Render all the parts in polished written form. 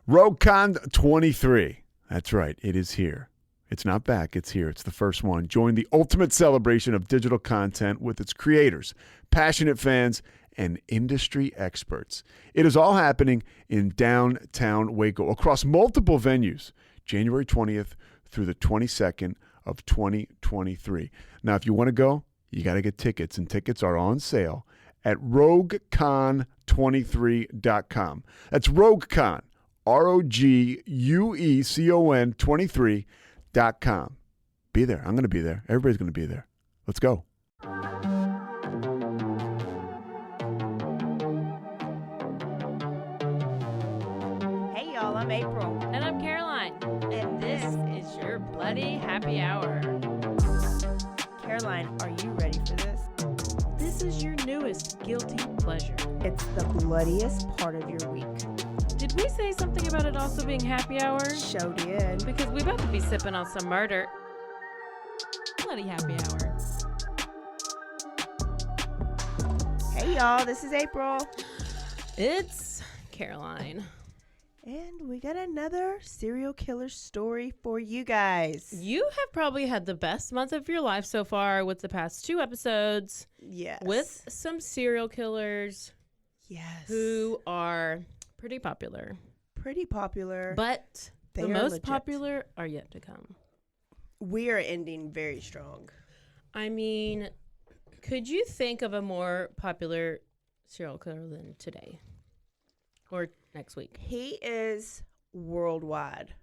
RogueCon 23. That's right. It is here. It's not back. It's here. It's the first one. Join the ultimate celebration of digital content with its creators, passionate fans, and industry experts. It is all happening in downtown Waco across multiple venues, January 20th through the 22nd of 2023. Now, if you want to go, you got to get tickets, and tickets are on sale at RogueCon23.com. That's RogueCon, RogueCon 23.com. Be there. I'm going to be there. Everybody's going to be there. Let's go. Hey, y'all. I'm April. And I'm Caroline. And this is your Bloody Happy Hour. Caroline, are you ready for this? This is your newest guilty pleasure. It's the bloodiest part of your week. Did we say something about it also being happy hour? Show did. Because we about to be sipping on some murder. Bloody Happy Hour. Hey, y'all. This is April. It's Caroline. And we got another serial killer story for you guys. You have probably had the best month of your life so far with the past 2 episodes. Yes. With some serial killers. Yes. Who are pretty popular. Pretty popular. But they the are most legit. popular are yet to come. We are ending very strong. I mean, could you think of a more popular serial killer than today? Or next week? He is worldwide.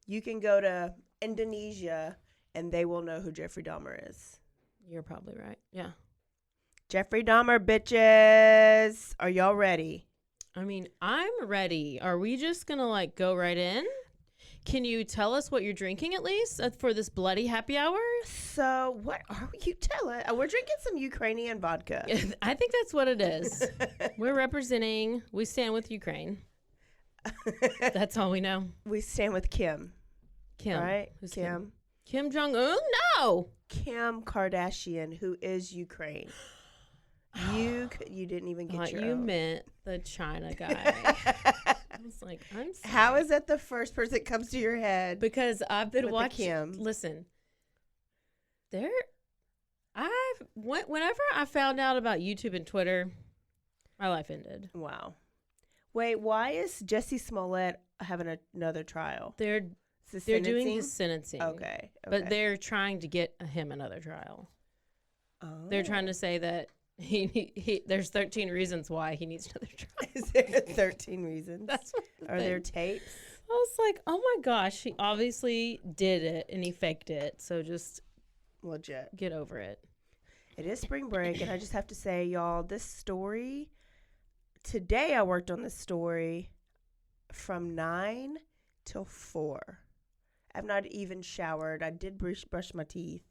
You can go to Indonesia and they will know who Jeffrey Dahmer is. You're probably right. Yeah. Jeffrey Dahmer, bitches. Are y'all ready? I mean, I'm ready. Are we just going to go right in? Can you tell us what you're drinking at least for this bloody happy hour? So what are you telling? We're drinking some Ukrainian vodka. I think that's what it is. We're representing, we stand with Ukraine. That's all we know. We stand with Kim. Kim. Right? Who's Kim. Kim Jong-un? No. Kim Kardashian, who is Ukraine. You didn't even get your You own. meant the China guy. I was like, I'm sorry. How is that the first person that comes to your head? Because I've been With the watching. Kim. Listen, whenever I found out about YouTube and Twitter, my life ended. Wow. Wait, why is Jesse Smollett having another trial? They're doing his sentencing. Okay. But they're trying to get him another trial. Oh. They're trying to say that there's 13 reasons why he needs another trial. Is there 13 reasons? That's what Are there tapes? I was like, oh my gosh, he obviously did it and he faked it. So just Legit. get over it. It is spring break, and I just have to say, y'all, this story, today I worked on this story from 9 till 4. I've not even showered. I did brush my teeth.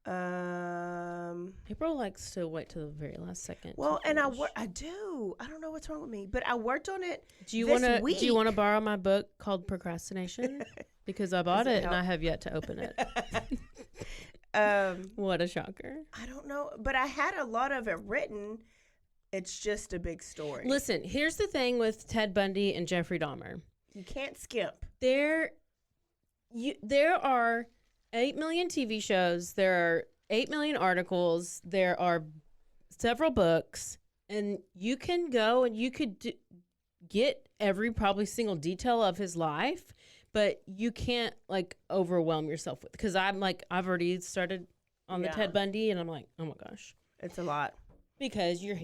April likes to wait till the very last second. Well, and I do. I don't know what's wrong with me, but I worked on it. Do you want to borrow my book called Procrastination? Because I bought it and I have yet to open it. What a shocker. I don't know, but I had a lot of it written. It's just a big story. Listen, here's the thing with Ted Bundy and Jeffrey Dahmer. You can't skip. There are 8 million TV shows. There are 8 million articles. There are several books. And you can go and you could get every probably single detail of his life. But you can't overwhelm yourself with, because I've already started on the Ted Bundy and I'm like, oh my gosh. It's a lot. Because you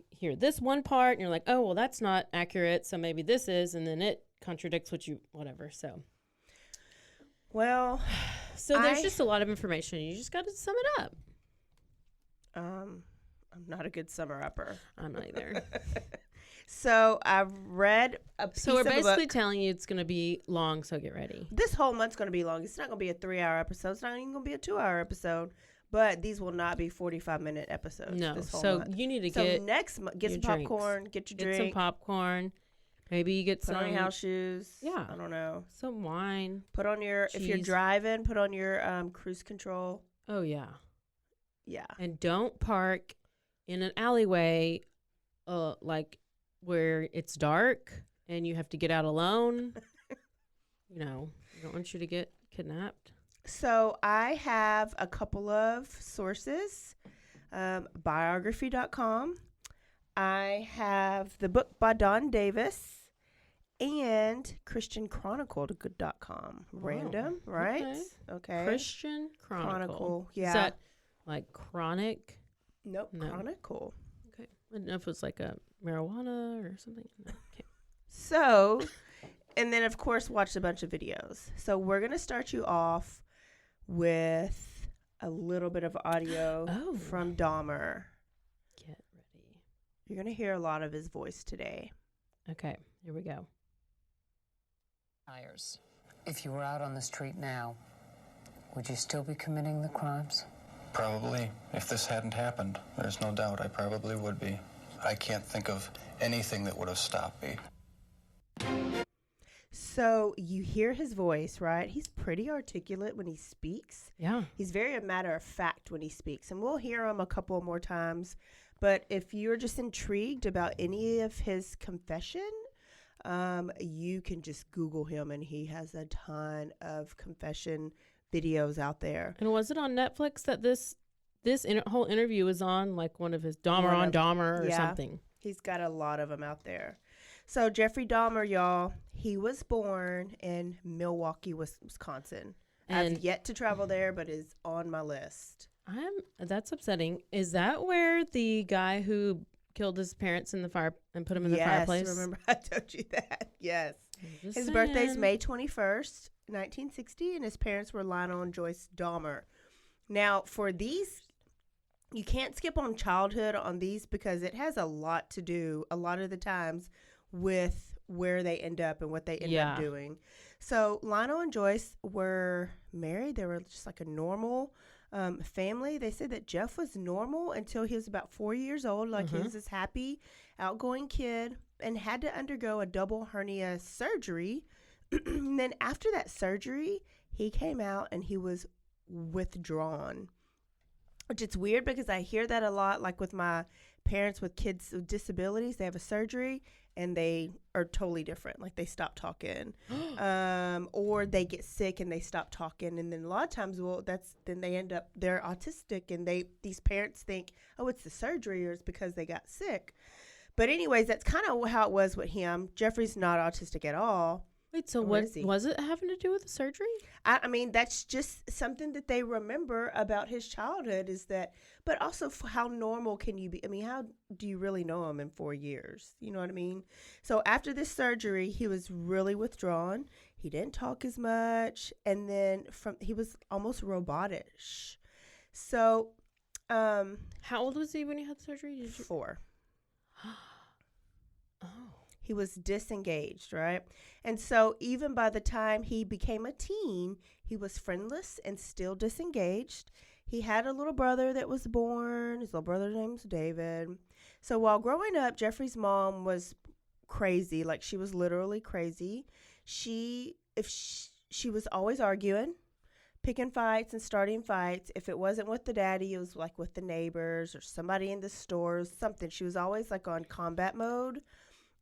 hear this one part and you're like, oh, well, that's not accurate. So maybe this is, and then it contradicts whatever. So. Well. So there's just a lot of information. You just got to sum it up. I'm not a good summer upper. I'm not either. So I've read a piece of a book. So we're basically telling you it's going to be long, so get ready. This whole month's going to be long. It's not going to be a 3-hour episode. It's not even going to be a 2-hour episode. But these will not be 45-minute episodes. No. This whole So month. you need to So next month, get some drinks. popcorn, get your drink. Get some popcorn. Maybe you get Put on your house shoes. Yeah. I don't know. Some wine. Put on your, if you're cheese. driving, put on your cruise control. Oh, yeah. Yeah. And don't park in an alleyway where it's dark and you have to get out alone. You know, I don't want you to get kidnapped. So I have a couple of sources. Biography.com. I have the book by Don Davis and ChristianChronicle.com. Random, right? Okay. Christian Chronicle. Yeah. Is that like chronic? Nope. No. Chronicle. Okay. I didn't know if it was like a marijuana or something. No. Okay. So, and then of course watched a bunch of videos. So we're going to start you off with a little bit of audio from Dahmer. Get ready. You're going to hear a lot of his voice today. Okay, here we go. If you were out on the street now, would you still be committing the crimes? Probably. If this hadn't happened, there's no doubt I probably would be. I can't think of anything that would have stopped me. So you hear his voice, right? He's pretty articulate when he speaks. Yeah. He's very a matter of fact when he speaks. And we'll hear him a couple more times. But if you're just intrigued about any of his confession, you can just Google him, and he has a ton of confession videos out there. And was it on Netflix that this whole interview was on, like one of his Dahmer or something? He's got a lot of them out there. So Jeffrey Dahmer, y'all, he was born in Milwaukee, Wisconsin. And I've yet to travel there, but is on my list. That's upsetting. Is that where the guy who killed his parents in the fire and put him in the fireplace? Yes, remember I told you that. Yes. Just His saying. birthday's May 21st, 1960, and his parents were Lionel and Joyce Dahmer. Now, for these, you can't skip on childhood on these because it has a lot to do, a lot of the times, with where they end up and what they end up doing. So Lionel and Joyce were married. They were just like a normal family. They said that Jeff was normal until he was about 4 years old. Like he was this happy, outgoing kid, and had to undergo a double hernia surgery. And then after that surgery, he came out and he was withdrawn, which it's weird because I hear that a lot, like with my parents with kids with disabilities. They have a surgery and they are totally different. Like they stop talking, or they get sick and they stop talking. And then a lot of times, then they end up, they're autistic, and these parents think, oh, it's the surgery or it's because they got sick. But anyways, that's kind of how it was with him. Jeffrey's not autistic at all. Wait, so what was it having to do with the surgery? I mean, that's just something that they remember about his childhood is that, but also how normal can you be? I mean, how do you really know him in 4 years? You know what I mean? So after this surgery, he was really withdrawn. He didn't talk as much. And then he was almost robotic. So, how old was he when he had surgery? 4. Oh. He was disengaged, right? And so even by the time he became a teen, he was friendless and still disengaged. He had a little brother that was born. His little brother's name was David. So while growing up, Jeffrey's mom was crazy. Like she was literally crazy. She was always arguing, picking fights and starting fights. If it wasn't with the daddy, it was like with the neighbors or somebody in the stores, something. She was always like on combat mode.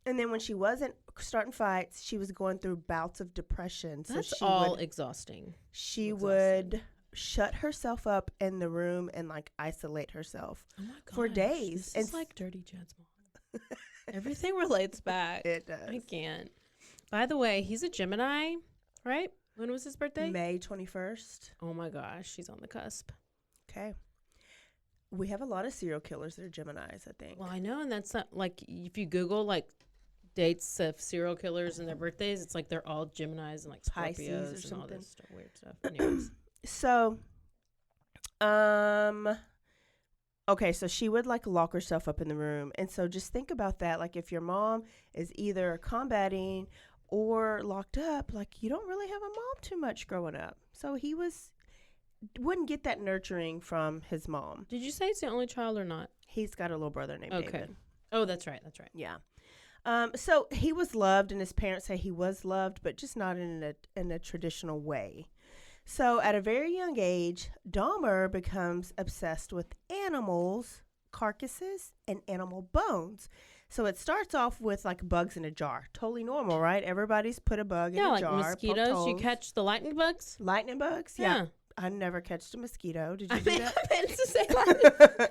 And then when she wasn't starting fights, she was going through bouts of depression. That's exhausting. She would shut herself up in the room and like isolate herself for days. It's like Dirty Jed's mom. Everything relates back. It does. I can't. By the way, he's a Gemini, right? When was his birthday? May 21st. Oh my gosh, she's on the cusp. Okay. We have a lot of serial killers that are Geminis, I think. Well, I know, and that's not like if you Google like dates of serial killers and their birthdays, it's like they're all Geminis and like Pisces Scorpios or and something. all this weird stuff. Anyways. So, okay, so she would like lock herself up in the room. And so just think about that. Like if your mom is either combating or locked up, like you don't really have a mom too much growing up. So he wouldn't get that nurturing from his mom. Did you say it's the only child or not? He's got a little brother named David. Oh, that's right. Yeah. So he was loved, and his parents say he was loved, but just not in a traditional way. So at a very young age, Dahmer becomes obsessed with animals, carcasses, and animal bones. So it starts off with like bugs in a jar. Totally normal, right? Everybody's put a bug in a like jar. mosquitoes. You poked holes. catch the lightning bugs? Lightning bugs? Yeah. I never catched a mosquito. Did you I do mean, that? I meant to say lightning.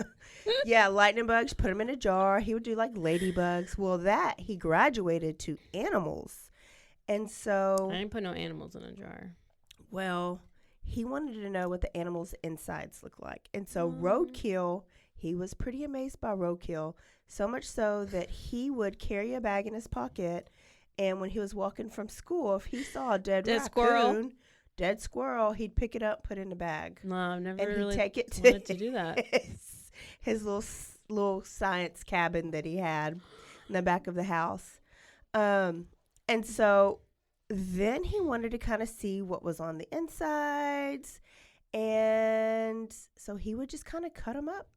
Yeah, lightning bugs, put them in a jar. He would do like ladybugs. Well, that he graduated to animals. And so, I didn't put no animals in a jar. well, he wanted to know what the animals' insides look like. And so, roadkill, he was pretty amazed by roadkill, so much so that he would carry a bag in his pocket. And when he was walking from school, if he saw a dead raccoon, dead squirrel, he'd pick it up, put it in a bag. No, I've never And really he'd take it wanted to do that. his little science cabin that he had in the back of the house. And so then he wanted to kind of see what was on the insides. And so he would just kind of cut them up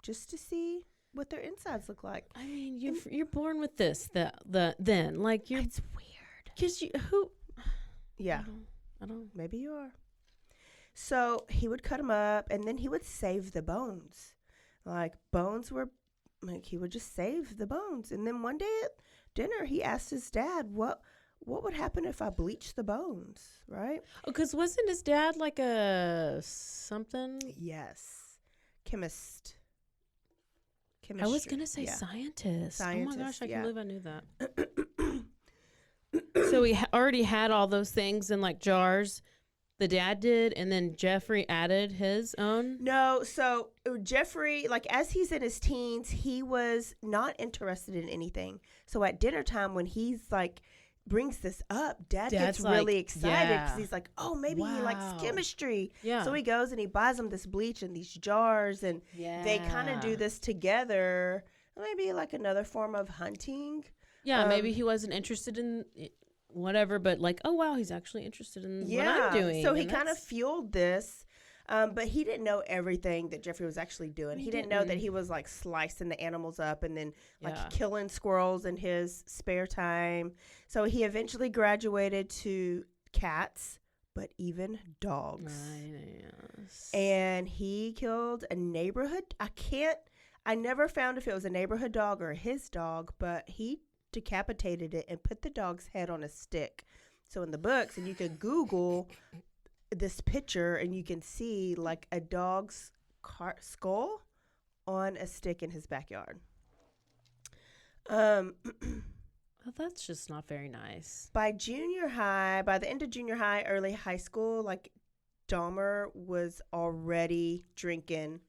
just to see what their insides look like. I mean, you're born with this. Then like you're. It's weird. Because who? Yeah. I don't. Maybe you are. So he would cut them up, and then he would save the bones. Like bones were, like he would just save the bones. And then one day at dinner, he asked his dad, "What would happen if I bleached the bones?" Right? Oh, because wasn't his dad like a something? Yes, chemist. I was gonna say yeah. scientist. Oh my gosh, I yeah. can't believe I knew that. So he already had all those things in like jars. The dad did, and then Jeffrey added his own. No, so Jeffrey, like as he's in his teens, he was not interested in anything. So at dinner time, when he's like brings this up, Dad gets like, really excited because yeah. he's like, oh, maybe he likes Wow. chemistry. Yeah. So he goes and he buys him this bleach in these jars, and they kind of do this together. Maybe like another form of hunting. Yeah, maybe he wasn't interested in whatever, but like, oh wow, he's actually interested in what I'm doing. So he kind of fueled this. But he didn't know everything that Jeffrey was actually doing. He didn't know that he was like slicing the animals up and then like killing squirrels in his spare time. So he eventually graduated to cats, but even dogs. Yes. And he killed a neighborhood. I never found if it was a neighborhood dog or his dog, but he decapitated it and put the dog's head on a stick. So in the books, and you can Google this picture and you can see like a dog's skull on a stick in his backyard. Well, that's just not very nice. By the end of junior high, early high school, like Dahmer was already drinking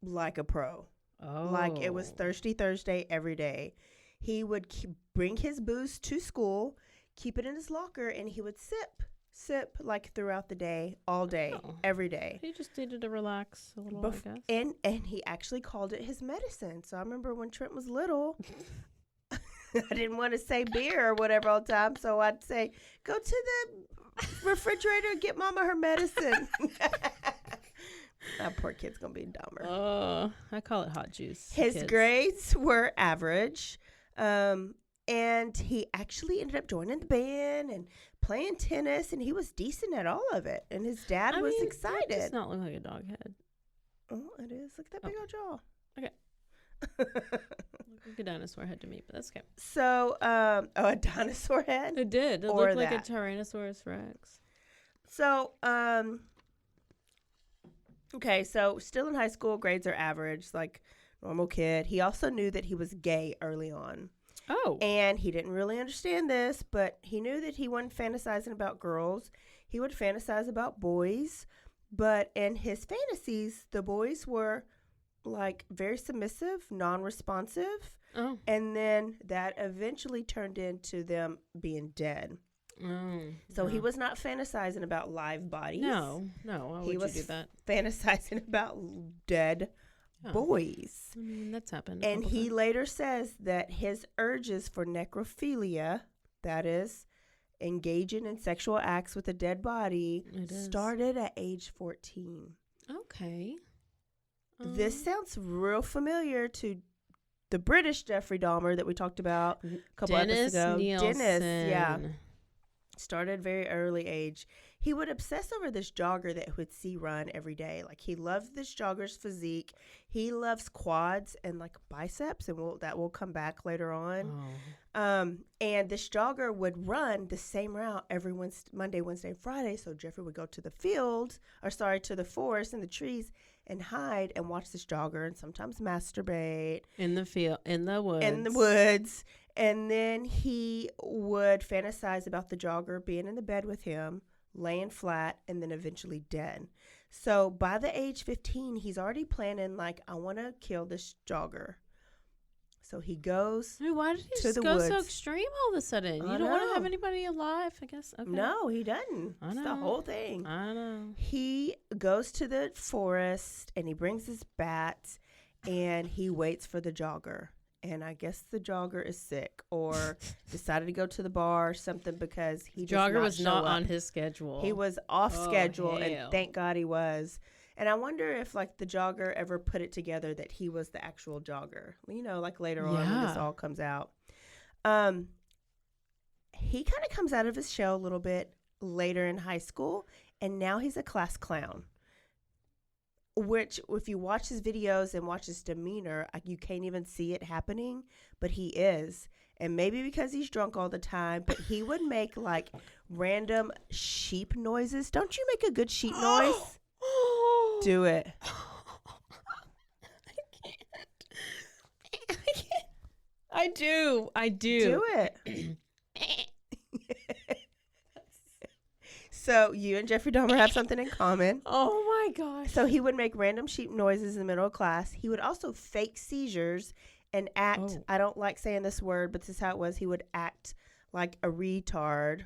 like a pro. Oh. Like it was Thirsty Thursday every day. He would bring his booze to school, keep it in his locker, and he would sip like throughout the day, all day, every day. He just needed to relax a little, I guess. And he actually called it his medicine. So I remember when Trent was little, I didn't want to say beer or whatever all the time. So I'd say, go to the refrigerator and get Mama her medicine. That poor kid's going to be dumber. Oh, I call it hot juice. His grades were average. And he actually ended up joining the band and playing tennis, and he was decent at all of it. And his dad was excited. That does not look like a dog head. Oh, it is. Look at that big old jaw. Okay. Look like a dinosaur head to me, but that's okay. So, a dinosaur head? It did. It looked like a Tyrannosaurus Rex. So, okay, so still in high school, grades are average, like normal kid. He also knew that he was gay early on. Oh. And he didn't really understand this, but he knew that he wasn't fantasizing about girls. He would fantasize about boys. But in his fantasies, the boys were like very submissive, non-responsive. Oh. And then that eventually turned into them being dead. Oh. So he was not fantasizing about live bodies. No. Why would you do that? Fantasizing about dead boys. I mean, that's happened. And he later says that his urges for necrophilia, that is, engaging in sexual acts with a dead body, started at age 14. Okay. This sounds real familiar to the British Jeffrey Dahmer that we talked about a couple episodes ago. Nielsen. Dennis, yeah. started very early age. He would obsess over this jogger that would see run every day. Like, he loved this jogger's physique. He loves quads and like biceps, and that will come back later on. And this jogger would run the same route every Monday, Wednesday, and Friday. So Jeffrey would go to the to the forest and the trees and hide and watch this jogger and sometimes masturbate in the woods. And then he would fantasize about the jogger being in the bed with him, laying flat, and then eventually dead. So by the age 15, he's already planning, like, I want to kill this jogger. So he goes why did he to just the go woods. so extreme all of a sudden? You don't want to have anybody alive, I guess? Okay. No, he doesn't. I It's the know. whole thing. I know. He goes to the forest, and he brings his bat, and he waits for the jogger. And I guess the jogger is sick or decided to go to the bar or something, because he Jogger was show not up. on his schedule. He was off schedule, hell. and thank God he was. And I wonder if, like, the jogger ever put it together that he was the actual jogger. You know, like later on when this all comes out. He kind of comes out of his shell a little bit later in high school, and now he's a class clown. Which, if you watch his videos and watch his demeanor, you can't even see it happening, but he is. And maybe because he's drunk all the time, but he would make, like, random sheep noises. Don't you make a good sheep noise? Do it. I do. Do it. So you and Jeffrey Dahmer have something in common. Oh my gosh. So he would make random sheep noises in the middle of class. He would also fake seizures and act, I don't like saying this word, but this is how it was. He would act like a retard.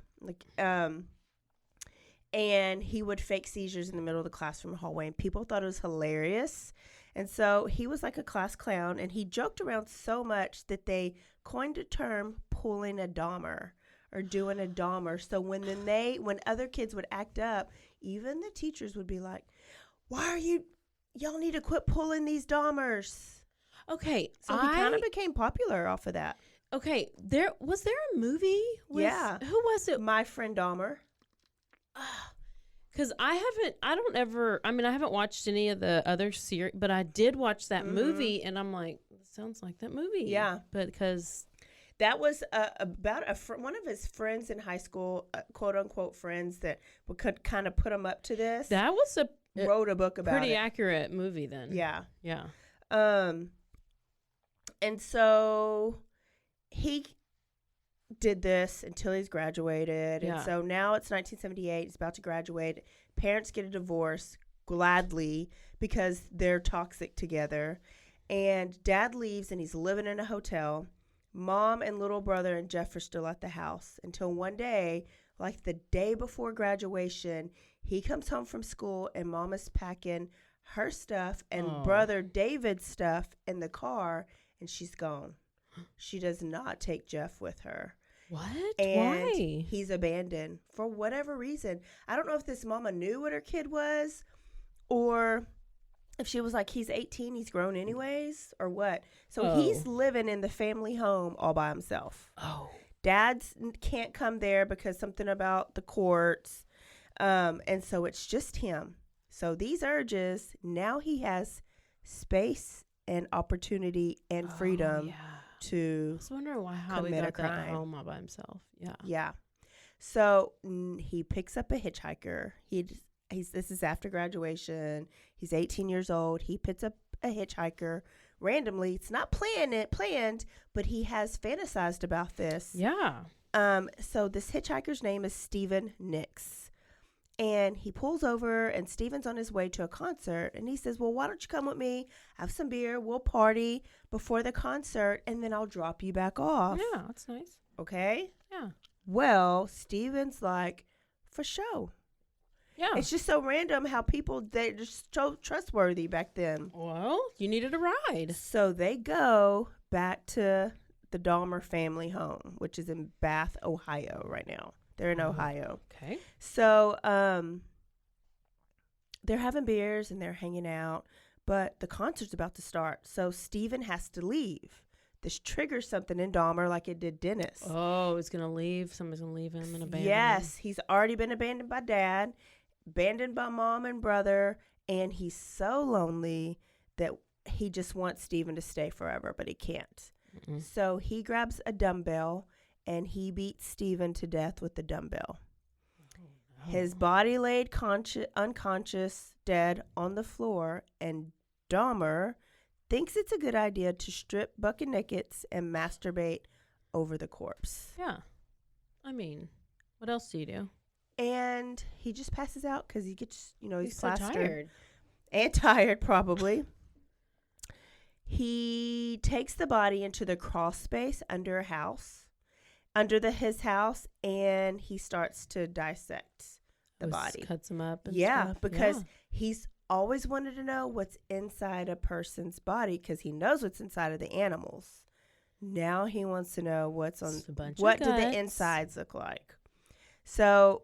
And he would fake seizures in the middle of the classroom hallway, and people thought it was hilarious. And so he was like a class clown, and he joked around so much that they coined a term, pulling a Dahmer, or doing a Dahmer. So when other kids would act up, even the teachers would be like, y'all need to quit pulling these Dahmers. Okay. So he kind of became popular off of that. Okay. Was there a movie? Yeah. Who was it? My Friend Dahmer. Because I haven't watched any of the other series, but I did watch that movie, and I'm like, it sounds like that movie. Yeah. Because that was about one of his friends in high school, quote unquote friends, that could kind of put him up to this. that was wrote a book about pretty it. accurate movie then. Yeah. Yeah. And so he did this until he's graduated. Yeah. And so now it's 1978. He's about to graduate. Parents get a divorce gladly because they're toxic together. And dad leaves, and he's living in a hotel. Mom and little brother and Jeff are still at the house until one day, like the day before graduation, he comes home from school, and Mom is packing her stuff and brother David's stuff in the car, and she's gone. She does not take Jeff with her. What? And Why? he's abandoned for whatever reason. I don't know if this mama knew what her kid was, or if she was like, he's 18, he's grown anyways, or what. So he's living in the family home all by himself. Oh. Dad's can't come there because something about the courts. And so it's just him. So these urges, now he has space and opportunity and freedom to I was wondering how he commit got a that crime. home all by himself. Yeah. Yeah. So he picks up a hitchhiker. This is after graduation. He's 18 years old. He picks up a hitchhiker randomly. It's not planned, but he has fantasized about this. Yeah. So this hitchhiker's name is Stephen Nix. And he pulls over, and Stephen's on his way to a concert, and he says, well, why don't you come with me, have some beer, we'll party before the concert, and then I'll drop you back off. Yeah, that's nice. Okay? Yeah. Well, Stephen's like, for sure. Yeah. It's just so random how they're just so trustworthy back then. Well, you needed a ride. So they go back to the Dahmer family home, which is in Bath, Ohio right now. They're in Ohio. Okay. So they're having beers and they're hanging out, but the concert's about to start. So Stephen has to leave this triggers something in Dahmer like it did Dennis. Oh, it's gonna leave. Somebody's gonna leave him and abandon him. Yes, he's already been abandoned by dad, abandoned by mom and brother, and he's so lonely that he just wants Steven to stay forever, but he can't. Mm-mm. So he grabs a dumbbell and he beats Steven to death with the dumbbell. His body laid unconscious, dead on the floor, and Dahmer thinks it's a good idea to strip bucket nakeds and masturbate over the corpse. Yeah. I mean, what else do you do? And he just passes out because he gets, he's so plastered. tired. And tired, probably. He takes the body into the crawl space under his house, and he starts to dissect the body. Cuts him up. And Yeah, stuff. because he's always wanted to know what's inside a person's body because he knows what's inside of the animals. Now he wants to know what do the insides look like. So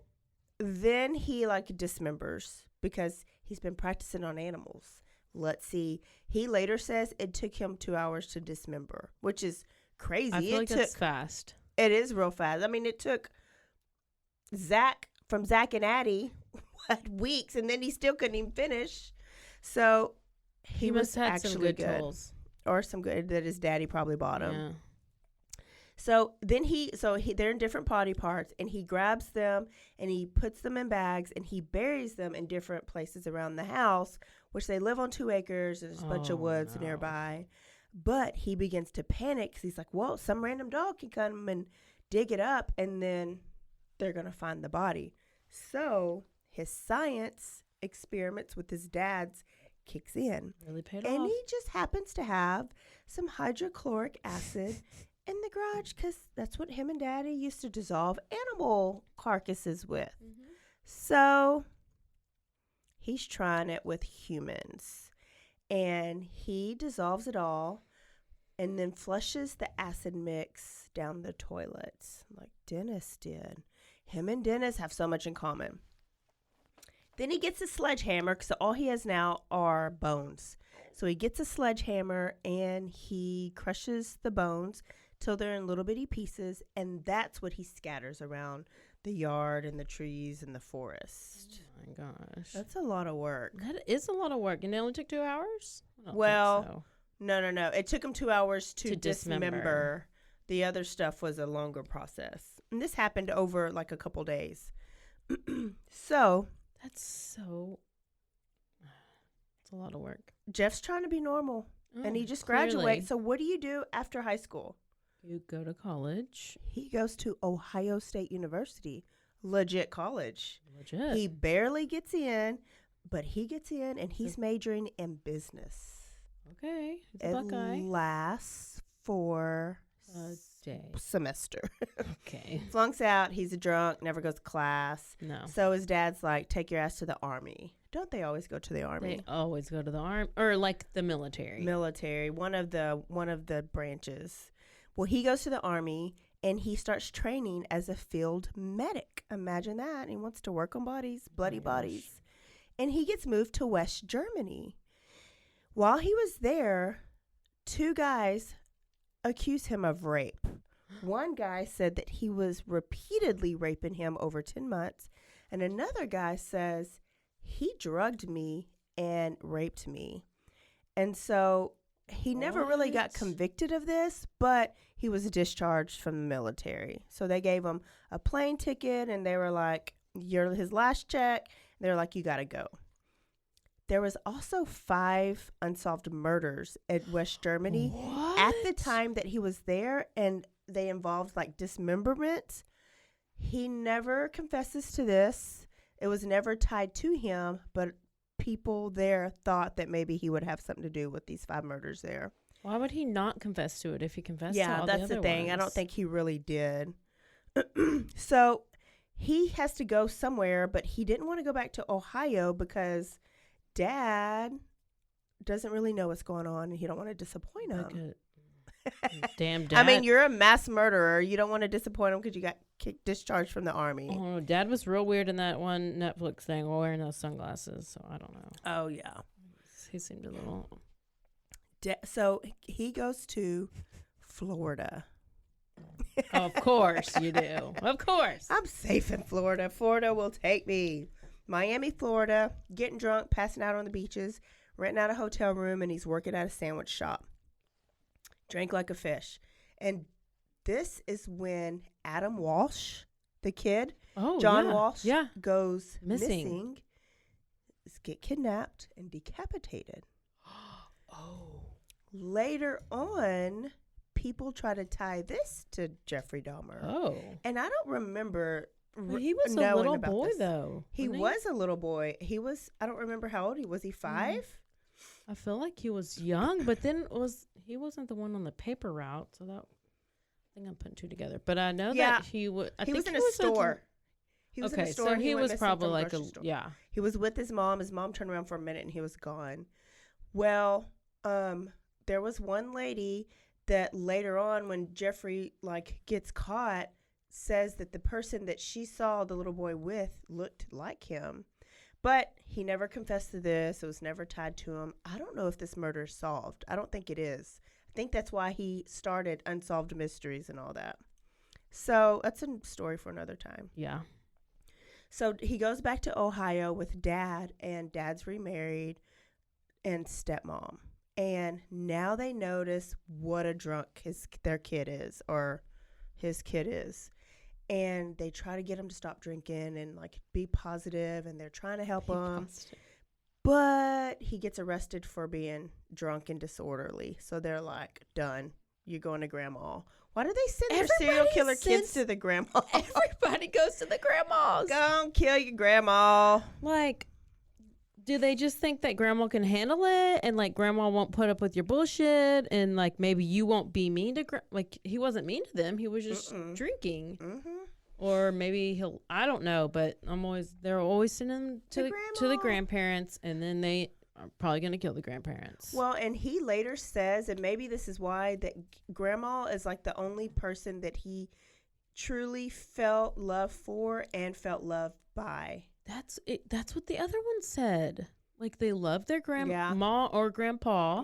then he dismembers because he's been practicing on animals. Let's see. He later says it took him 2 hours to dismember, which is crazy. I feel like that's fast. It is real fast. I mean, it took Zach and Addie weeks, and then he still couldn't even finish. So he must was have had actually some good good. tools. Or some good that his daddy probably bought him. Yeah. So then they're in different body parts, and he grabs them and he puts them in bags and he buries them in different places around the house, which they live on 2 acres. There's a bunch of woods nearby. But he begins to panic because he's like, whoa, some random dog can come and dig it up, and then they're going to find the body. So his science experiments with his dad's kicks in. Really paid And off. he just happens to have some hydrochloric acid in the garage because that's what him and daddy used to dissolve animal carcasses with. Mm-hmm. So he's trying it with humans, and he dissolves it all and then flushes the acid mix down the toilet like Dennis did. Him and Dennis have so much in common. Then he gets a sledgehammer because all he has now are bones. So he gets a sledgehammer and he crushes the bones till they're in little bitty pieces, and that's what he scatters around the yard and the trees and the forest. Oh my gosh. That's a lot of work. That is a lot of work. And it only took 2 hours? I don't Well, think so. No. It took him 2 hours to dismember. dismember. The other stuff was a longer process. And this happened over a couple days. So It's a lot of work. Jeff's trying to be normal, and he just clearly. graduates. So what do you do after high school? You go to college. He goes to Ohio State University, legit college. Legit. He barely gets in, but he gets in, and he's majoring in business. Okay. He's a It Buckeye. lasts for A day. semester. Okay. Flunks out. He's a drunk, never goes to class. No. So his dad's like, take your ass to the army. Don't they always go to the army? They always go to the army or the military. Military, one of the branches. Well, he goes to the army and he starts training as a field medic. Imagine that. He wants to work on bodies, bloody bodies. And he gets moved to West Germany. While he was there, 2 guys accuse him of rape. One guy said that he was repeatedly raping him over 10 months. And another guy says he drugged me and raped me. And so he never really got What? convicted of this, but he was discharged from the military. So they gave him a plane ticket, and they were like, "You're his last check." And they're like, "You got to go." There was also 5 unsolved murders at West Germany What? at the time that he was there, and they involved dismemberment. He never confesses to this. It was never tied to him, but people there thought that maybe he would have something to do with these 5 murders there. Why would he not confess to it if he confessed to Yeah, all that's the the other thing. I don't ones? think he really did. So he has to go somewhere, but he didn't want to go back to Ohio because Dad doesn't really know what's going on, and he don't want to disappoint him. Damn dad. I mean, you're a mass murderer. You don't want to disappoint him because you got discharged from the army. Oh, Dad was real weird in that one Netflix thing while wearing those sunglasses, so I don't know. Oh, yeah. He seemed a little... So he goes to Florida. Of course you do. Of course. I'm safe in Florida. Florida will take me. Miami, Florida, getting drunk, passing out on the beaches, renting out a hotel room, and he's working at a sandwich shop. Drank like a fish. And this is when Adam Walsh, the kid, John Walsh, goes missing. Get kidnapped and decapitated. Later on, people try to tie this to Jeffrey Dahmer. And I don't remember Well, he was a knowing little about boy, this. though. He wasn't was a little boy. He was, I don't remember how old he was. He 5? I feel like he was young, but then he wasn't the one on the paper route, so that I think I'm putting two together. But I know that he was. He was in a store. He was in a store. So he went was missing probably from like grocery store. He was with his mom. His mom turned around for a minute and he was gone. Well, there was one lady that later on, when Jeffrey gets caught, says that the person that she saw the little boy with looked like him. But he never confessed to this. It was never tied to him. I don't know if this murder is solved. I don't think it is. I think that's why he started Unsolved Mysteries and all that. So that's a story for another time. Yeah. So he goes back to Ohio with Dad, and Dad's remarried, and stepmom. And now they notice what a drunk their kid is, or his kid is. And they try to get him to stop drinking and be positive, and they're trying to help him. But he gets arrested for being drunk and disorderly. So they're like, done. You're going to grandma. Why do they send their serial killer kids to the grandma? Everybody goes to the grandmas. Go and kill your grandma. Do they just think that grandma can handle it, and grandma won't put up with your bullshit, and maybe you won't be mean to he wasn't mean to them, he was just drinking. Or maybe I don't know, but they're always sending them to the grandparents, and then they are probably going to kill the grandparents. Well, and he later says, and maybe this is why, that grandma is the only person that he truly felt love for and felt loved by. That's it. That's what the other one said. They love their grandma or grandpa.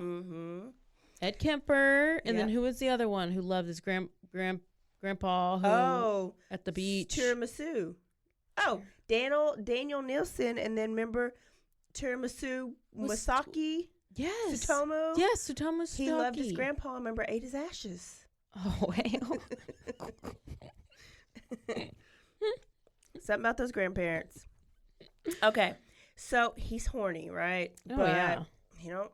Ed Kemper, and then who was the other one who loved his grandpa? At the beach. Tiramisu. Oh, Daniel Nielsen, and then remember Tiramisu Masaki. Yes. Sutomo. Yes, Sutomo Sasaki. He loved his grandpa. Remember, ate his ashes. Oh, wow. Something about those grandparents. Okay, so he's horny, right? But he don't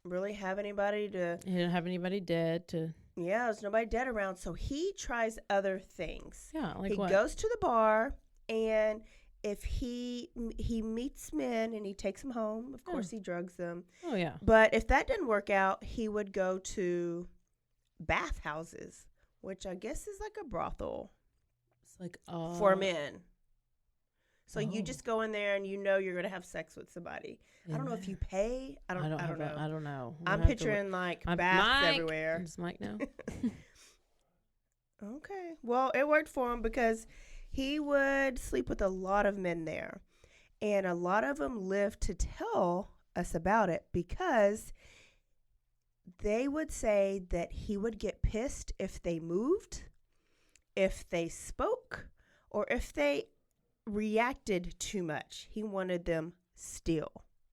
really have anybody to... He didn't have anybody dead to... Yeah, there's nobody dead around, so he tries other things. Yeah, he what? Goes to the bar, and if he meets men and he takes them home, of course he drugs them. Oh, yeah. But if that didn't work out, he would go to bathhouses, which I guess is like a brothel. It's for men. So you just go in there and you're going to have sex with somebody. I don't know if you pay. I don't know. I don't know. I'm picturing baths everywhere. Does Mike know? Okay. Well, it worked for him because he would sleep with a lot of men there. And a lot of them lived to tell us about it because they would say that he would get pissed if they moved, if they spoke, or if they reacted too much. He wanted them still,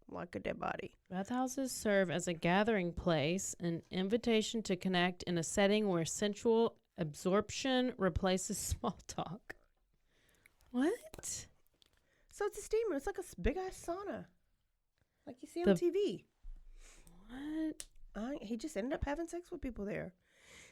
like a dead body. Bathhouses serve as a gathering place, an invitation to connect in a setting where sensual absorption replaces small talk. What? So it's a steamer. It's like a big ass sauna, like you see on TV. What? He just ended up having sex with people there.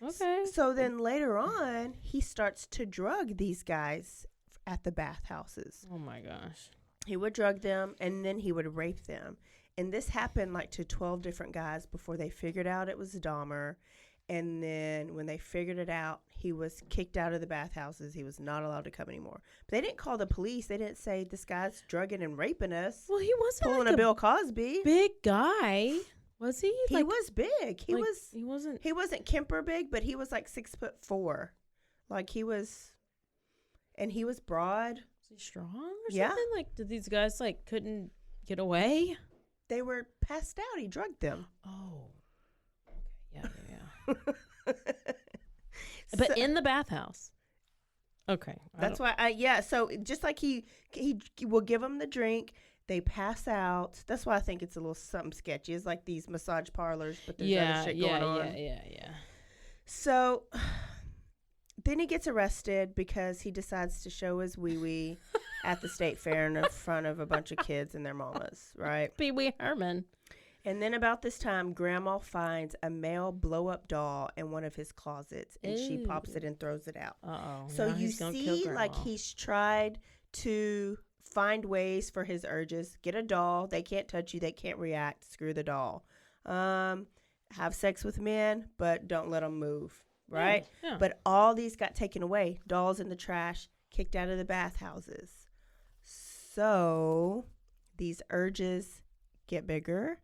Okay. So then later on, he starts to drug these guys at the bathhouses. Oh my gosh. He would drug them and then he would rape them. And this happened to 12 different guys before they figured out it was Dahmer. And then when they figured it out, he was kicked out of the bathhouses. He was not allowed to come anymore. But they didn't call the police. They didn't say this guy's drugging and raping us. Well, he wasn't pulling a Bill Cosby. Big guy. Was he? He was big. He wasn't. He wasn't Kemper big, but he was 6'4". And he was broad. Was he strong or something? Did these guys couldn't get away? They were passed out. He drugged them. Oh. Okay. Yeah. But in the bathhouse. Okay. That's why yeah, so just like he will give them the drink, they pass out. That's why I think it's a little something sketchy. It's like these massage parlors, but there's other shit going on. Yeah. So then he gets arrested because he decides to show his wee-wee at the state fair in front of a bunch of kids and their mamas, right? Pee Wee Herman. And then about this time, Grandma finds a male blow-up doll in one of his closets, and she pops it and throws it out. Uh-oh. So you see, like, he's tried to find ways for his urges. Get a doll. They can't touch you. They can't react. Screw the doll. Have sex with men, but don't let them move, right? Yeah. But all these got taken away. Dolls in the trash, kicked out of the bathhouses. So these urges get bigger.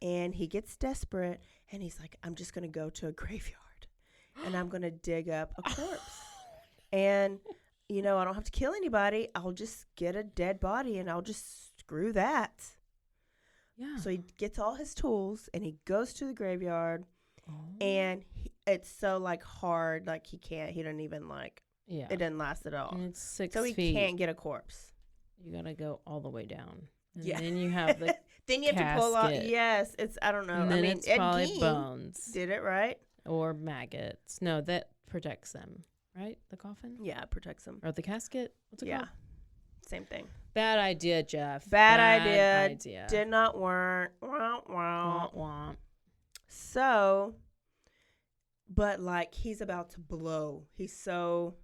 And he gets desperate, and he's like, I'm just going to go to a graveyard, and I'm going to dig up a corpse. And, I don't have to kill anybody. I'll just get a dead body, and I'll just screw that. Yeah. So he gets all his tools, and he goes to the graveyard, and it's so, like, hard. Like, he doesn't even, like, it doesn't last at all. And it's 6 so he feet. can't get a corpse. You got to go all the way down. And Yeah. then you have the Then you have to pull out. casket. Yes, it's, I don't know. And then it's Ed probably Gein bones. did it, right? Or maggots. No, that protects them, right? The coffin? Yeah, it protects them. Or the casket? What's it Yeah, called? same thing. Bad idea, Jeff. Bad idea. Did not work. Wah, wah. Womp womp. So, but like he's about to blow. He's so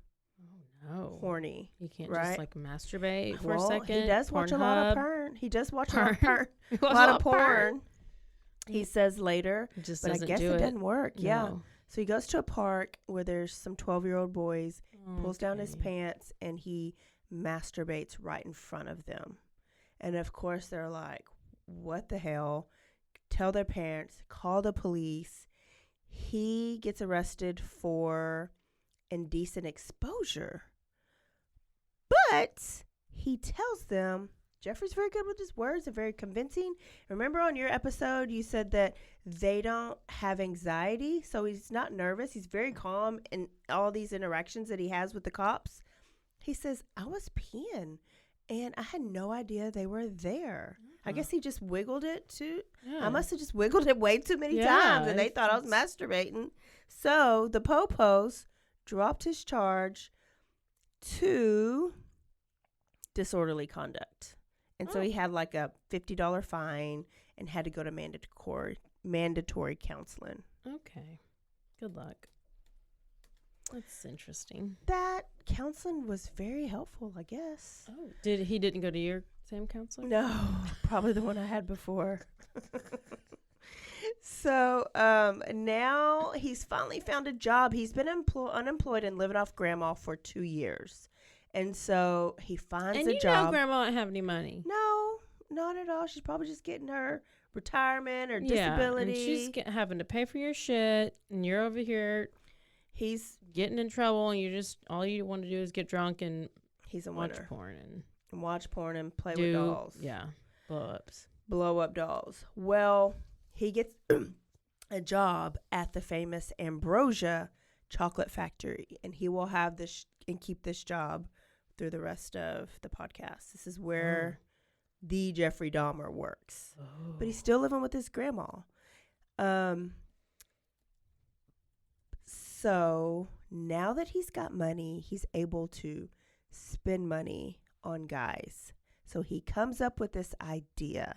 No. horny. You can't right? just like masturbate for Well, a second. He does watch a lot of Pornhub. porn. He does watch a lot of Porn. porn. A lot of porn. He says later, It just but I doesn't guess do it doesn't work. Yeah. No. So he goes to a park where there's some 12-year-old boys, pulls down his Okay. pants, and he masturbates right in front of them. And of course, they're like, what the hell? Tell their parents, call the police. He gets arrested for indecent exposure. But he tells them, Jeffrey's very good with his words and very convincing. Remember on your episode, you said that they don't have anxiety, so he's not nervous. He's very calm in all these interactions that he has with the cops. He says, I was peeing, and I had no idea they were there. I guess he just wiggled it too. Yeah. I must have just wiggled it way too many Yeah, times, and they thought I was masturbating. So the popos dropped his charge to disorderly conduct. And so he had like a $50 fine and had to go to mandatory counseling. Okay. Good luck. That's interesting. That counseling was very helpful, I guess. Oh, he didn't go to your same counselor? No, probably the one I had before. So now he's finally found a job. He's been unemployed and living off grandma for 2 years. And so he finds And a you job. know grandma don't have any money. No, not at all. She's probably just getting her retirement or Yeah, disability. and she's having to pay for your shit, and you're over here He's getting in trouble, and all you want to do is get drunk and a watch winner. porn And watch porn and play and with dolls. Yeah, blow-ups. Blow up dolls. Well, he gets a job at the famous Ambrosia chocolate factory, and he will have this and keep this job through the rest of the podcast. This is where the Jeffrey Dahmer works. Oh. But he's still living with his grandma. So now that he's got money, he's able to spend money on guys. So he comes up with this idea,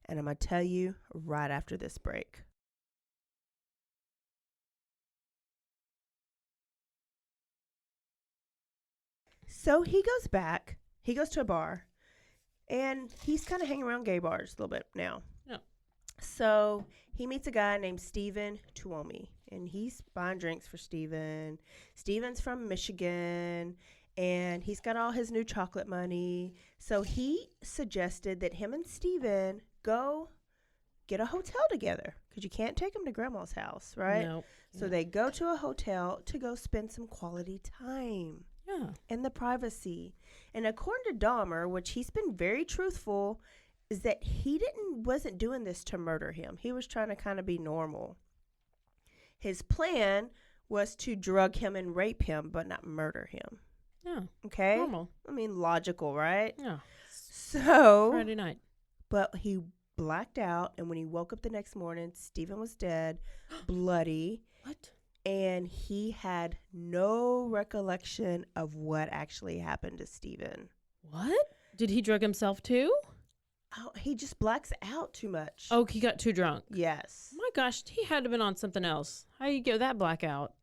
and I'm going to tell you right after this break. So he goes back. He goes to a bar, and he's kind of hanging around gay bars a little bit now. Yeah. So he meets a guy named Stephen Tuomi, and he's buying drinks for Stephen. Stephen's from Michigan, and he's got all his new chocolate money. So he suggested that him and Stephen go get a hotel together, because you can't take him to grandma's house, right? Nope. So they go to a hotel to go spend some quality time. Yeah. And the privacy. And according to Dahmer, which he's been very truthful, is that he wasn't doing this to murder him. He was trying to kind of be normal. His plan was to drug him and rape him, but not murder him. Yeah. Okay? Normal. I mean, logical, right? Yeah. So, Friday night. but he blacked out, and when he woke up the next morning, Stephen was dead, bloody, What? and he had no recollection of what actually happened to Stephen. What? Did he drug himself too? Oh, he just blacks out too much. Oh, he got too drunk. Yes. My gosh, he had to have been on something else. How you get that blackout?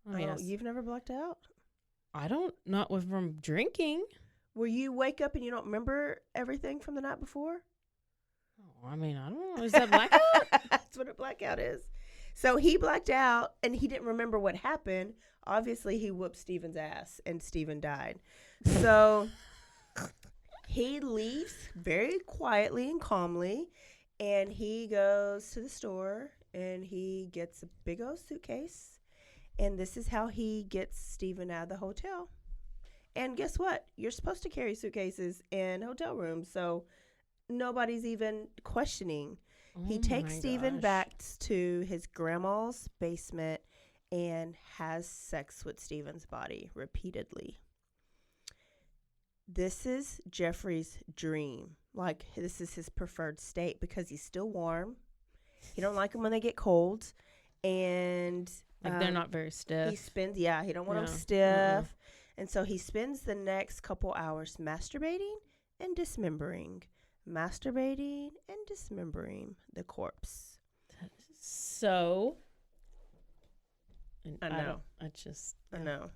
Oh, Oh, yes. you've never blacked out? I don't, not with from drinking. Where you wake up and you don't remember everything from the night before? Oh, I mean, I don't know. Is that blackout? That's what a blackout is. So he blacked out and he didn't remember what happened. Obviously, he whooped Stephen's ass and Stephen died. So he leaves very quietly and calmly, and he goes to the store and he gets a big old suitcase. And this is how he gets Stephen out of the hotel. And guess what? You're supposed to carry suitcases in hotel rooms, so nobody's even questioning. He takes Stephen back to his grandma's basement and has sex with Stephen's body repeatedly. This is Jeffrey's dream. Like, this is his preferred state because he's still warm. He don't like them when they get cold. And Like they're not very stiff. he spends, he don't want them No. stiff. And so he spends the next couple hours masturbating and dismembering the corpse. So, and I know. I I know.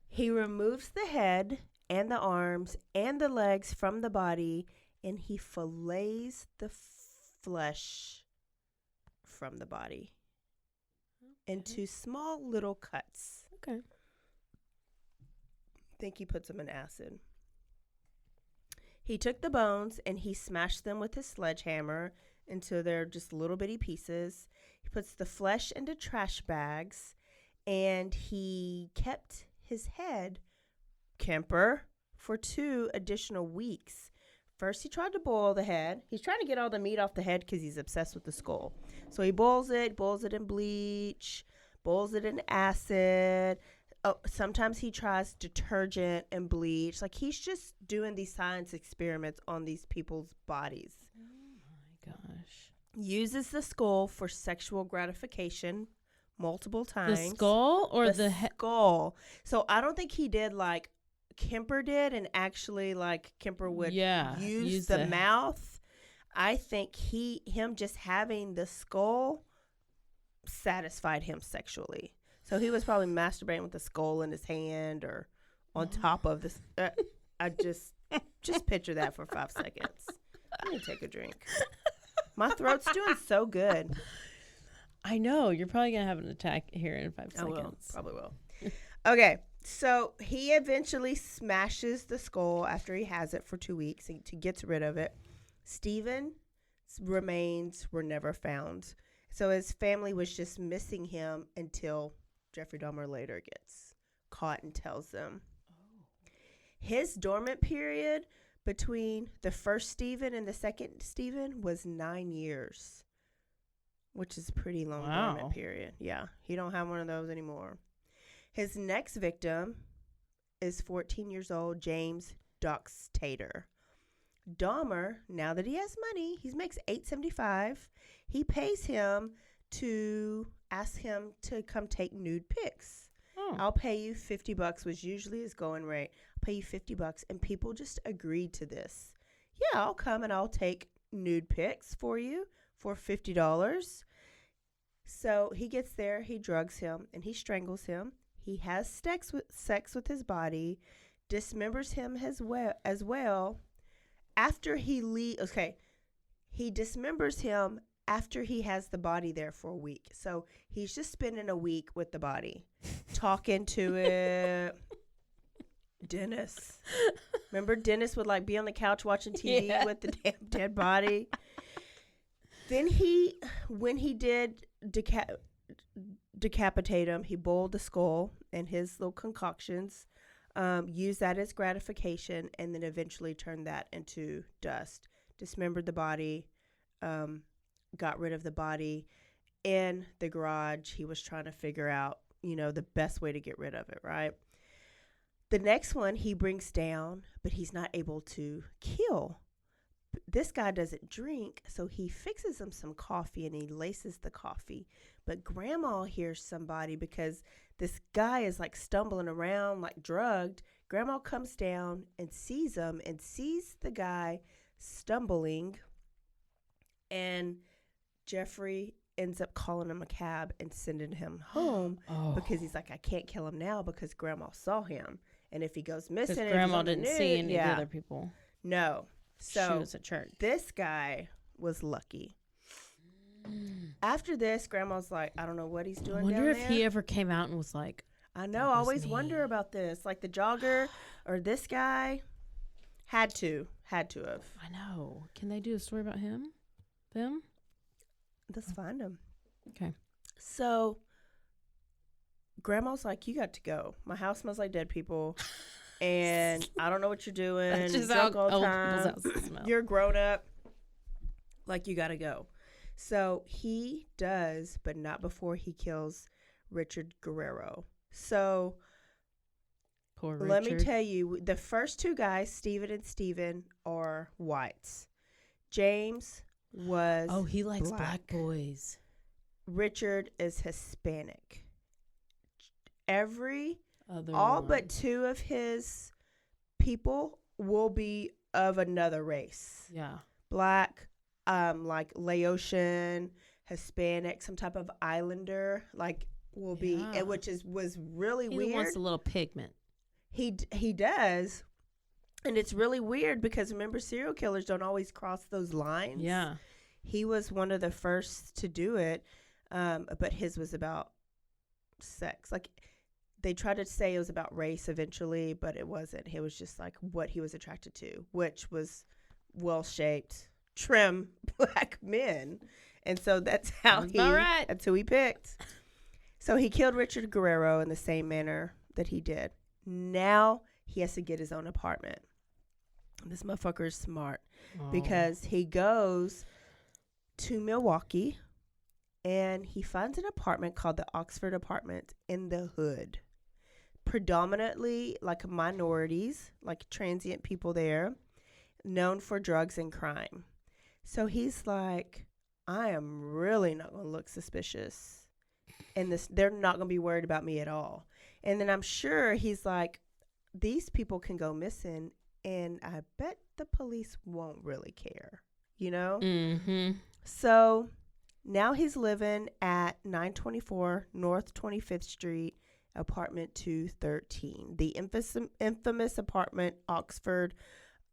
He removes the head and the arms and the legs from the body, and he fillets the flesh from the body into small little cuts. Okay. I think he puts them in acid. He took the bones and he smashed them with his sledgehammer until they're just little bitty pieces. He puts the flesh into trash bags, and he kept his head, Kemper, for 2 additional weeks. First, he tried to boil the head. He's trying to get all the meat off the head because he's obsessed with the skull. So he boils it in bleach, boils it in acid. Oh, sometimes he tries detergent and bleach. Like, he's just doing these science experiments on these people's bodies. Oh my gosh. Uses the skull for sexual gratification multiple times. The skull or the skull. So I don't think he did like Kemper did, and actually like Kemper would use the mouth. I think him just having the skull satisfied him sexually. So he was probably masturbating with the skull in his hand or on top of this. I just picture that for 5 seconds. Let me take a drink. My throat's doing so good. I know. You're probably going to have an attack here in 5 seconds. I will. Probably will. Okay. So he eventually smashes the skull after he has it for 2 weeks and to gets rid of it. Stephen's remains were never found. So his family was just missing him until Jeffrey Dahmer later gets caught and tells them. His dormant period between the first Stephen and the second Stephen was 9 years, which is a pretty long dormant period. Yeah, he don't have one of those anymore. His next victim is 14 years old James Doxtator. Dahmer, now that he has money, he makes $8.75. He pays him to ask him to come take nude pics. I'll pay you $50, which usually is going rate. I'll pay you $50, and people just agreed to this. Yeah, I'll come and I'll take nude pics for you for $50. So he gets there, he drugs him, and he strangles him. He has sex with his body, dismembers him as well. After he leaves, he dismembers him after he has the body there for a week. So he's just spending a week with the body, talking to it. Dennis. Remember Dennis would like be on the couch watching TV with the damn dead body? Then when he did decapitate him, he boiled the skull and his little concoctions, used that as gratification, and then eventually turned that into dust. Dismembered the body, got rid of the body, in the garage. He was trying to figure out, the best way to get rid of it, right? The next one he brings down, but he's not able to kill. This guy doesn't drink, so he fixes him some coffee and he laces the coffee. But Grandma hears somebody because this guy is like stumbling around like drugged. Grandma comes down and sees him and sees the guy stumbling, and Jeffrey ends up calling him a cab and sending him home because he's like, I can't kill him now because Grandma saw him. And if he goes missing, Because Grandma didn't see any of the other people. No. So she was at church. This guy was lucky. After this, Grandma's like, I don't know what he's doing. I wonder down if there. he ever came out and was like, I know. I always wonder about this. Like the jogger or this guy had to have. I know. Can they do a story about him? Them? Let's find him. Okay. So Grandma's like, you got to go. My house smells like dead people. And I don't know what you're doing. That's just Drunk how all the old time. people's houses smell. You're grown up. Like, you got to go. So he does, but not before he kills Richard Guerrero. So Poor Richard. let me tell you, the first two guys, Stephen and Steven, are whites. James was he likes black boys. Richard is Hispanic. Other all one. but two of his people will be of another race. Yeah. Black, like Laotian, Hispanic, some type of islander, like will be, which was really weird. He wants a little pigment. He does, and it's really weird because remember, serial killers don't always cross those lines. Yeah. He was one of the first to do it, but his was about sex. Like, they tried to say it was about race eventually, but it wasn't. It was just like what he was attracted to, which was well-shaped, trim black men. And so that's that's who he picked. So he killed Richard Guerrero in the same manner that he did. Now he has to get his own apartment. This motherfucker is smart because he goes to Milwaukee and he finds an apartment called the Oxford Apartment in the hood. Predominantly like minorities, like transient people there, known for drugs and crime. So he's like, I am really not going to look suspicious. And they're not going to be worried about me at all. And then I'm sure he's like, these people can go missing and I bet the police won't really care, Mm-hmm. So now he's living at 924 North 25th Street, apartment 213, the infamous apartment, Oxford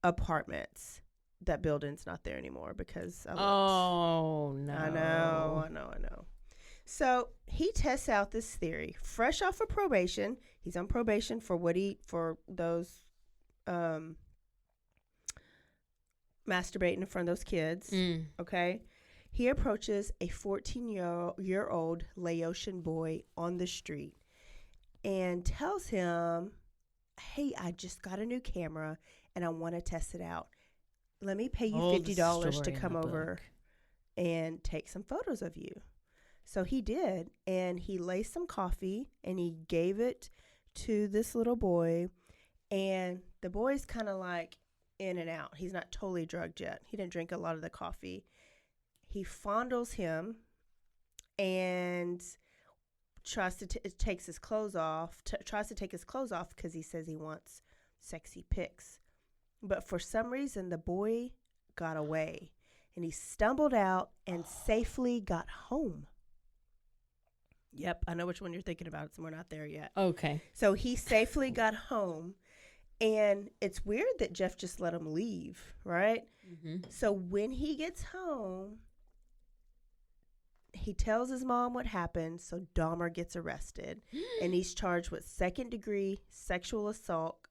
Apartments. That building's not there anymore because I no. I know. So he tests out this theory. Fresh off of probation, he's on probation for those masturbating in front of those kids. Okay. He approaches a 14-year-old Laotian boy on the street and tells him, hey, I just got a new camera and I want to test it out. Let me pay you $50 to come over and take some photos of you. So he did, and he laced some coffee and he gave it to this little boy, and the boy's kind of like in and out. He's not totally drugged yet. He didn't drink a lot of the coffee. He fondles him and tries to take his clothes off because he says he wants sexy pics. But for some reason, the boy got away and he stumbled out and safely got home. Yep, I know which one you're thinking about. So we're not there yet. Okay. So he safely got home, and it's weird that Jeff just let him leave, right? Mm-hmm. So when he gets home, he tells his mom what happened, so Dahmer gets arrested, and he's charged with second-degree sexual assault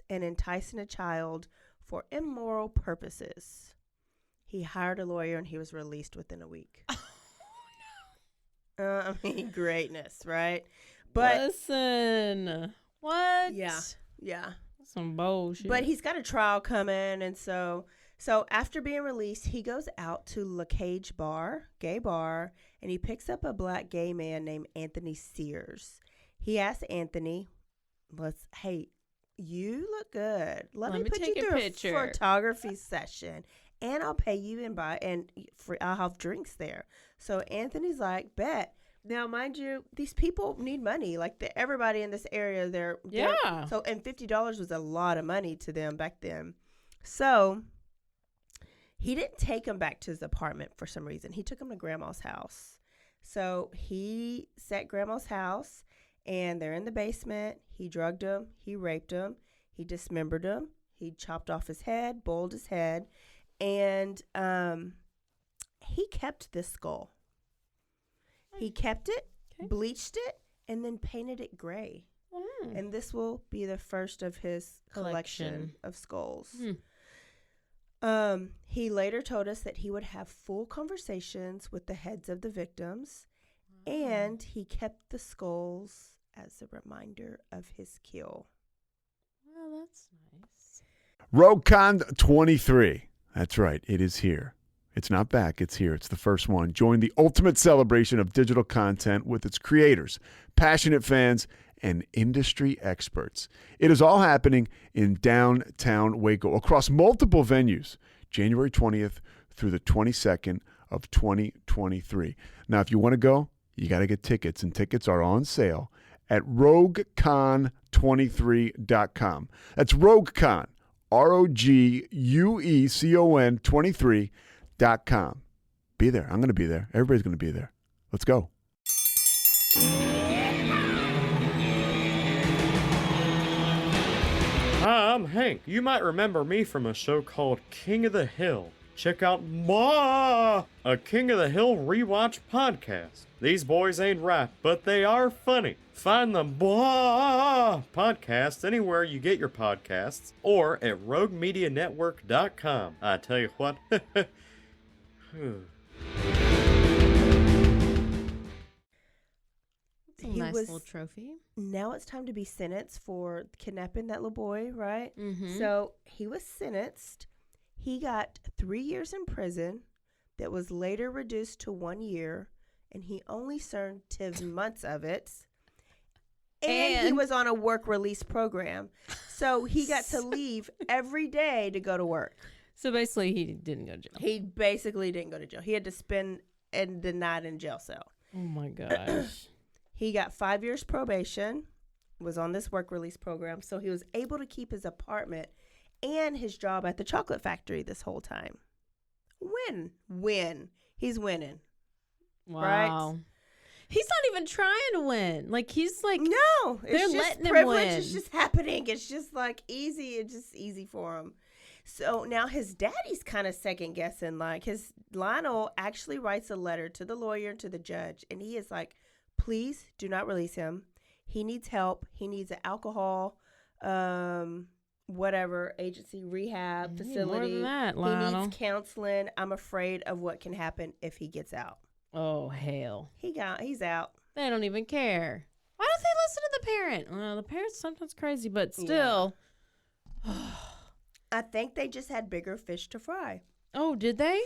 and enticing a child for immoral purposes. He hired a lawyer, and he was released within a week. I mean, greatness, right? But listen, what? Yeah. Some bullshit. But he's got a trial coming, and so So after being released, he goes out to La Cage Bar, gay bar, and he picks up a black gay man named Anthony Sears. He asks Anthony, hey, you look good. Let me put you take a through picture. a photography session, and I'll pay you and I'll have drinks there. So Anthony's like, bet. Now, mind you, these people need money. Like everybody in this area, they're so and $50 was a lot of money to them back then. So he didn't take him back to his apartment for some reason. He took him to Grandma's house. So he set Grandma's house, and they're in the basement. He drugged him. He raped him. He dismembered him. He chopped off his head, boiled his head, and he kept this skull. He kept it, bleached it, and then painted it gray. And this will be the first of his collection of skulls. He later told us that he would have full conversations with the heads of the victims, and he kept the skulls as a reminder of his kill. Well, that's nice. RogueCon 23. That's right. It is here. It's not back. It's here. It's the first one. Join the ultimate celebration of digital content with its creators, passionate fans, and industry experts. It is all happening in downtown Waco across multiple venues, January 20th through the 22nd of 2023. Now, if you want to go, you got to get tickets, and tickets are on sale at RogueCon23.com. That's RogueCon, RogueCon 23.com. Be there. I'm going to be there. Everybody's going to be there. Let's go. Hi, I'm Hank. You might remember me from a show called King of the Hill. Check out a King of the Hill rewatch podcast. These boys ain't right, but they are funny. Find the podcast anywhere you get your podcasts or at roguemedianetwork.com. I tell you what. Nice little trophy. Now it's time to be sentenced for kidnapping that little boy, right? Mm-hmm. So he was sentenced. He got 3 years in prison that was later reduced to 1 year, and he only served 10 months of it. And he was on a work release program. So he got to leave every day to go to work. So basically, he didn't go to jail. He basically didn't go to jail. He had to spend the night in jail cell. Oh, my gosh. He got 5 years when was on this work release program. So he was able to keep his apartment and his job at the chocolate factory this whole time. Win. He's winning. Wow. Right? He's not even trying to win. Like, he's like, no, they're it's just letting him privilege. win. It's just happening. It's just like easy. It's just easy for him. So now his daddy's kind of second guessing. Like Lionel actually writes a letter to the lawyer and to the judge. And he is like, please do not release him. He needs help. He needs an alcohol, whatever, agency, rehab facility. More than that, he Lionel. needs counseling. I'm afraid of what can happen if he gets out. Oh, hell. He's out. They don't even care. Why don't they listen to the parent? Well, the parent's sometimes crazy, but still. Yeah. I think they just had bigger fish to fry. Oh, did they?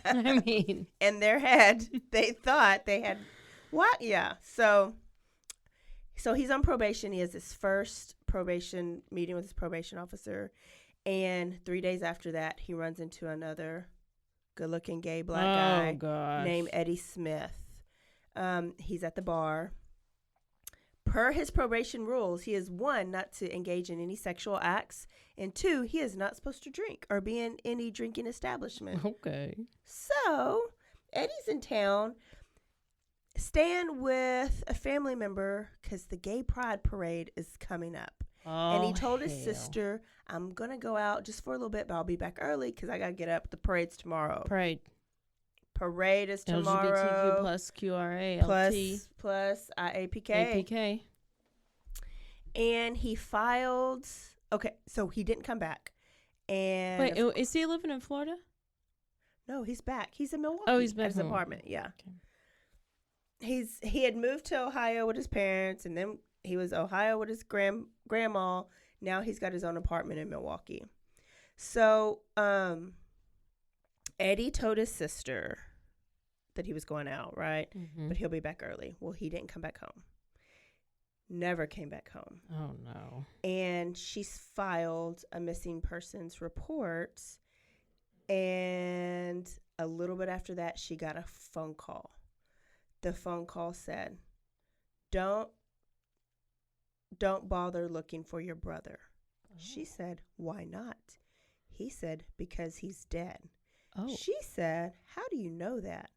I mean. In their head, they thought they had what? Yeah. So he's on probation. He has his first probation meeting with his probation officer. And 3 days after that, he runs into another good-looking gay black guy named Eddie Smith. He's at the bar. Per his probation rules, he is 1, not to engage in any sexual acts, and 2, he is not supposed to drink or be in any drinking establishment. Okay. So Eddie's in town, staying with a family member because the gay pride parade is coming up. Oh, and he told his sister, I'm going to go out just for a little bit, but I'll be back early because I got to get up. The parade's tomorrow. Parade is tomorrow. LGBTQ plus QRA plus IAPK. APK. And he filed. Okay, so he didn't come back. And Wait, is he living in Florida? no, he's back. He's in Milwaukee. Oh, he's back at his in Milwaukee. apartment. Yeah. Okay. He had moved to Ohio with his parents, and then he was Ohio with his grandma. Now he's got his own apartment in Milwaukee. So, Eddie told his sister that he was going out, right? Mm-hmm. But he'll be back early. Well, he didn't come back home. Never came back home. Oh, no. And she's filed a missing persons report. And a little bit after that, she got a phone call. The phone call said, don't bother looking for your brother. Oh. She said, why not? He said, because he's dead. Oh. She said, how do you know that?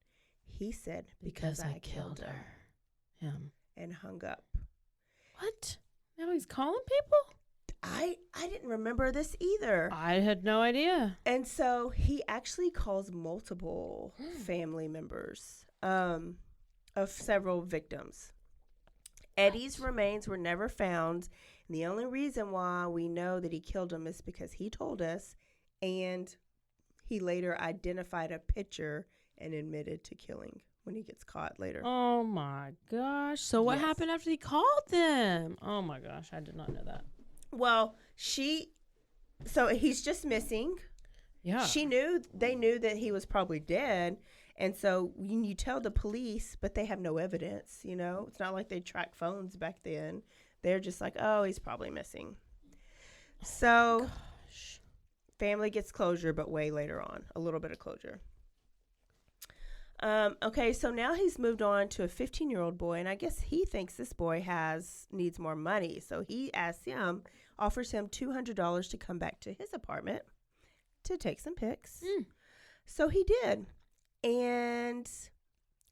He said, because I killed her. Him. And hung up. What? Now he's calling people? I didn't remember this either. I had no idea. And so he actually calls multiple family members of several victims. Eddie's remains were never found. And the only reason why we know that he killed him is because he told us, and he later identified a picture and admitted to killing when he gets caught later. Oh, my gosh. So what Yes. happened after he called them? Oh, my gosh. I did not know that. Well, so he's just missing. Yeah. They knew that he was probably dead. And so when you tell the police, but they have no evidence, it's not like they track phones back then. They're just like, oh, he's probably missing. So Gosh. family gets closure, but way later on, a little bit of closure. Okay, so now he's moved on to a 15-year-old boy, and I guess he thinks this boy needs more money. So he offers him $200 to come back to his apartment to take some pics. So he did. And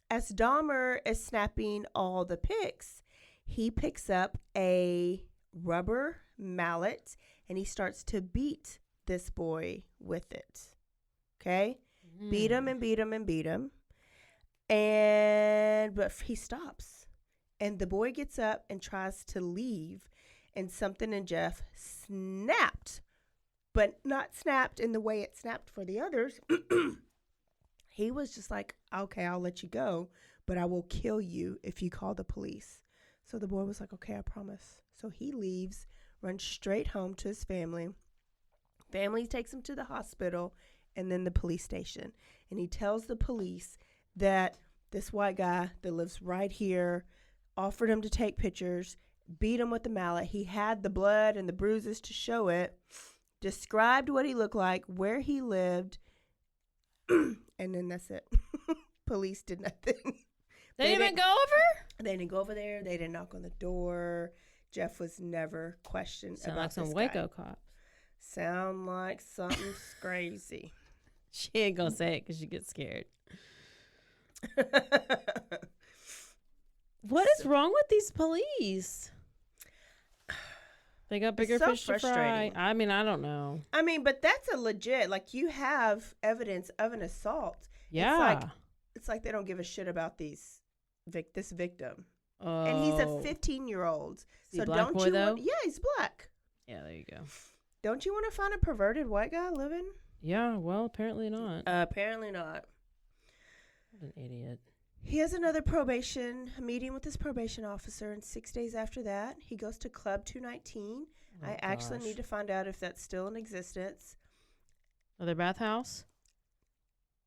as Dahmer is snapping all the pics, he picks up a rubber mallet and he starts to beat this boy with it. Okay? Beat him and beat him and beat him. But he stops. And the boy gets up and tries to leave. And something in Jeff snapped. But not snapped in the way it snapped for the others. He was just like, okay, I'll let you go, but I will kill you if you call the police. So the boy was like, okay, I promise. So he leaves, runs straight home to his family. Family takes him to the hospital and then the police station. And he tells the police that this white guy that lives right here offered him to take pictures, beat him with the mallet. He had the blood and the bruises to show it, described what he looked like, where he lived, and then that's it. Police did nothing. They didn't even go over? They didn't go over there. They didn't knock on the door. Jeff was never questioned Sound about like some this Waco guy. cops. Sound like something's crazy. She ain't gonna say it because she gets scared. What is wrong with these police? They got bigger so fish to fry. frustrating. I mean, I don't know. I mean, but that's a legit, like, you have evidence of an assault. Yeah. It's like they don't give a shit about this victim. Oh. And he's a 15-year-old. Is he a black don't boy, you though? yeah, he's black. Yeah, there you go. Don't you want to find a perverted white guy living? Yeah, well, apparently not. Apparently not. What an idiot. He has another probation meeting with his probation officer, and 6 days after that, he goes to Club 219. Oh, I actually gosh. need to find out if that's still in existence. Another bathhouse?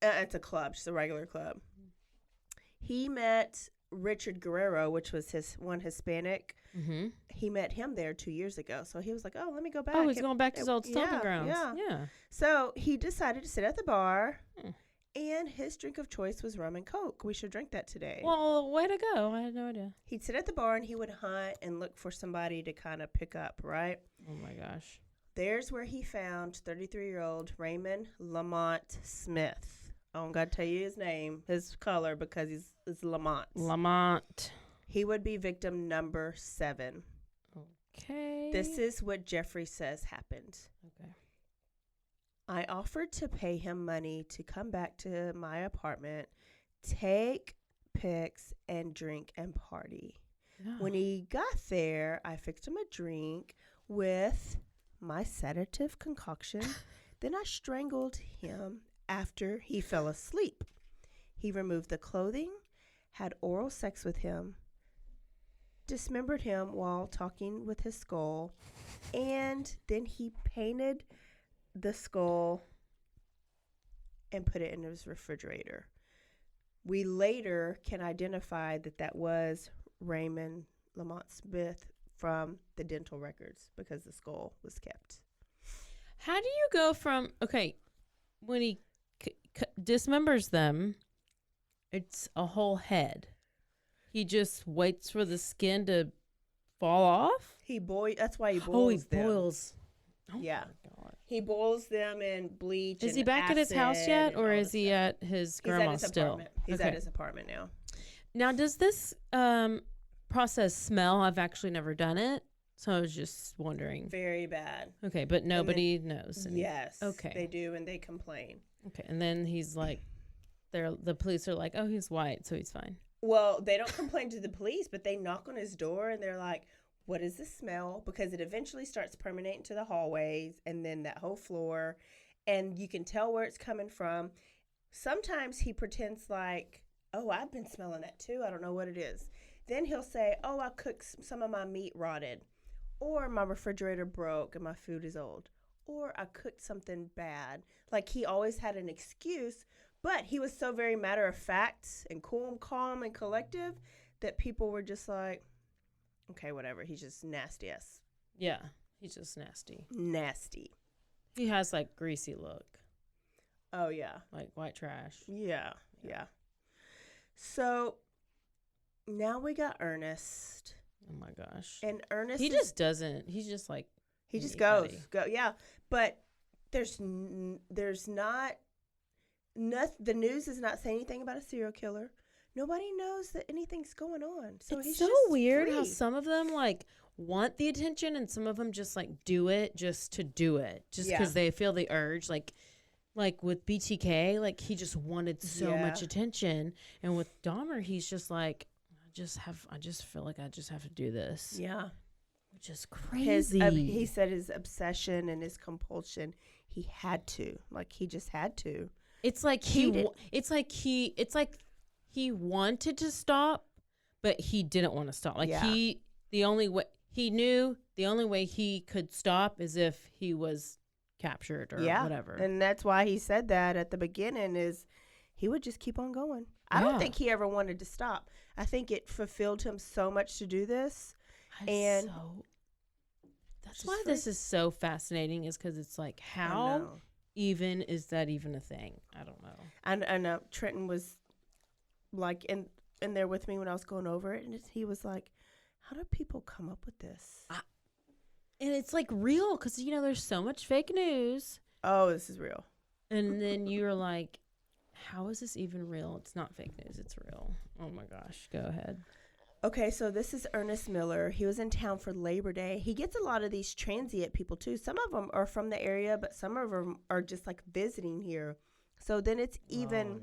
It's a club, just a regular club. He met Richard Guerrero, which was one Hispanic. Mm-hmm. He met him there 2 years ago. So he was like, oh, let me go back. Oh, he's going back to his old stomping yeah, grounds. yeah. So he decided to sit at the bar, and his drink of choice was rum and Coke. We should drink that today. Well, way to go. I had no idea. He'd sit at the bar, and he would hunt and look for somebody to kind of pick up, right? Oh, my gosh. There's where he found 33-year-old Raymond Lamont Smith. I don't got to tell you his name, his color, because it's Lamont. Lamont. He would be victim number 7. Okay. This is what Jeffrey says happened. Okay. I offered to pay him money to come back to my apartment, take pics, and drink and party. Yeah. When he got there, I fixed him a drink with my sedative concoction. Then I strangled him after he fell asleep. He removed the clothing, had oral sex with him, dismembered him while talking with his skull, and then he painted the skull and put it in his refrigerator. We later can identify that was Raymond Lamont Smith from the dental records because the skull was kept. How do you go from, okay, when he dismembers them, it's a whole head. He just waits for the skin to fall off? That's why he boils Oh, he them. boils. Oh Yeah. my God. He boils them in bleach. Is and he back at his house acid yet, and or all is this he stuff. at his He's grandma's at his still? apartment. He's Okay. at his apartment now. Now, does this process smell? I've actually never done it, so I was just wondering. Very bad. Okay, but nobody knows. Yes. Okay. They do, and they complain. Okay, and then he's like, the police are like, oh, he's white, so he's fine. Well, they don't complain to the police, but they knock on his door and they're like, what is this smell? Because it eventually starts permeating to the hallways and then that whole floor. And you can tell where it's coming from. Sometimes he pretends like, oh, I've been smelling that too. I don't know what it is. Then he'll say, oh, I cooked some of my meat rotted. Or my refrigerator broke and my food is old. Or I cooked something bad. Like he always had an excuse. But he was so very matter of fact and cool and calm and collective that people were just like, okay, whatever. He's just nasty ass. Yeah, he's just nasty. Nasty. He has like greasy look, Oh, yeah. like white trash. Yeah. Yeah. So now we got Ernest. Oh my gosh. And Ernest He just doesn't. He's just like, he just anybody. goes. Yeah. But there's not. The news is not saying anything about a serial killer. Nobody knows that anything's going on. So It's he's so just weird how free. some of them like want the attention and some of them just like do it just to do it, just because they feel the urge. Like with BTK, like he just wanted so much attention, and with Dahmer, he's just like, I just feel like I just have to do this. Yeah. Which is crazy. He said his obsession and his compulsion, he had to. Like he just had to. It's like it's like he wanted to stop, but he didn't want to stop. Like the only way he could stop is if he was captured or whatever. And that's why he said that at the beginning is he would just keep on going. I don't think he ever wanted to stop. I think it fulfilled him so much to do this. That's why this is so fascinating, is because it's like, how even is that even a thing? I don't know. I know Trenton was like in there with me when I was going over it, and he was like, how do people come up with this? And it's like real, because there's so much fake news. Oh, this is real. And then you're like, how is this even real? It's not fake news, it's real. Oh my gosh, go ahead. Okay, so this is Ernest Miller. He was in town for Labor Day. He gets a lot of these transient people, too. Some of them are from the area, but some of them are just, like, visiting here. So then it's even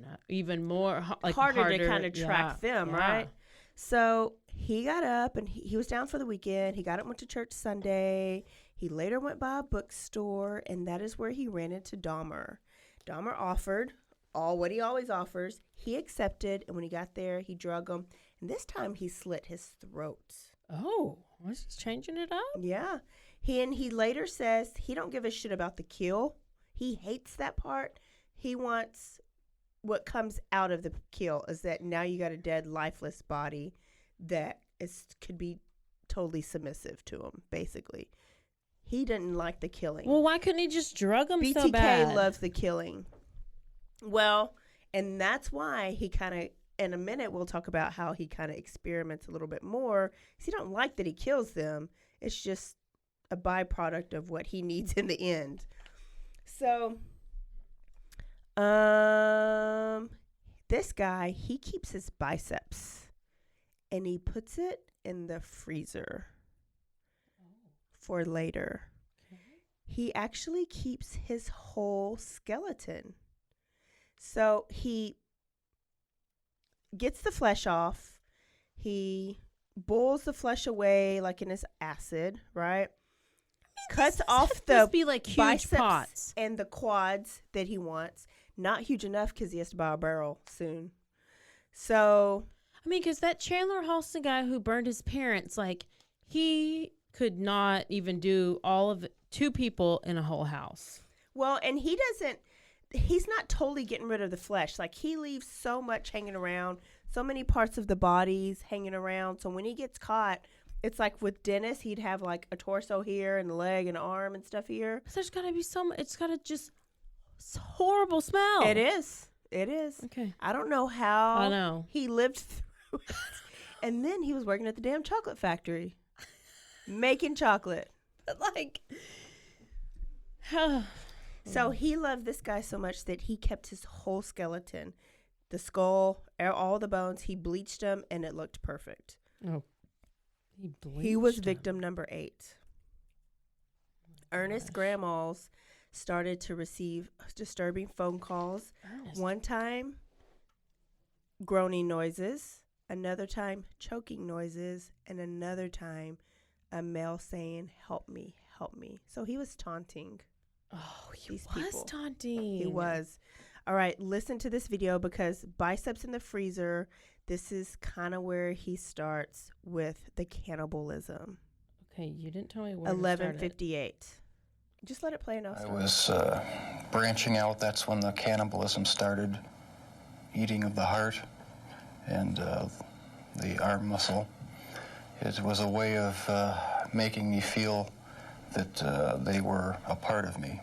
more harder to kind of track them, right? So he got up, and he was down for the weekend. He got up, went to church Sunday. He later went by a bookstore, and that is where he ran into Dahmer. Dahmer offered what he always offers. He accepted, and when he got there, he drug him. And this time he slit his throat. Oh, was he changing it up? Yeah. He later says he don't give a shit about the kill. He hates that part. He wants what comes out of the kill is that now you got a dead, lifeless body that could be totally submissive to him, basically. He didn't like the killing. Well, why couldn't he just drug him so bad? BTK loves the killing. Well, and that's why he kind of, in a minute, we'll talk about how he kind of experiments a little bit more. Because he don't like that he kills them. It's just a byproduct of what he needs in the end. So, this guy, he keeps his biceps. And he puts it in the freezer for later. Okay. He actually keeps his whole skeleton. So he gets the flesh off. He boils the flesh away like in his acid, right? Cuts off the like huge biceps pots and the quads that he wants. Not huge enough because he has to buy a barrel soon. So, I mean, because that Chandler Halston guy who burned his parents, like, he could not even do all of it, 2 people in a whole house. Well, and he's not totally getting rid of the flesh. Like, he leaves so much hanging around, so many parts of the bodies hanging around. So when he gets caught, it's like with Dennis, he'd have like a torso here and a leg and arm and stuff here. So there's got to be it's got to just horrible smell. It is. It is. Okay. I don't know how I know. he lived through it. And then he was working at the damn chocolate factory, making chocolate. But like, so he loved this guy so much that he kept his whole skeleton, the skull, all the bones. He bleached them, and it looked perfect. oh, He was victim number 8. Ernest grandmas started to receive disturbing phone calls. One time, groaning noises. Another time, choking noises. And another time, a male saying, "Help me, help me." So he was taunting. Oh, he these was people. taunting. He was. All right, listen to this video because biceps in the freezer, this is kind of where he starts with the cannibalism. Okay, you didn't tell me where 11:58. Just let it play and I'll I start. was branching out. That's when the cannibalism started. Eating of the heart and the arm muscle. It was a way of making me feel that they were a part of me.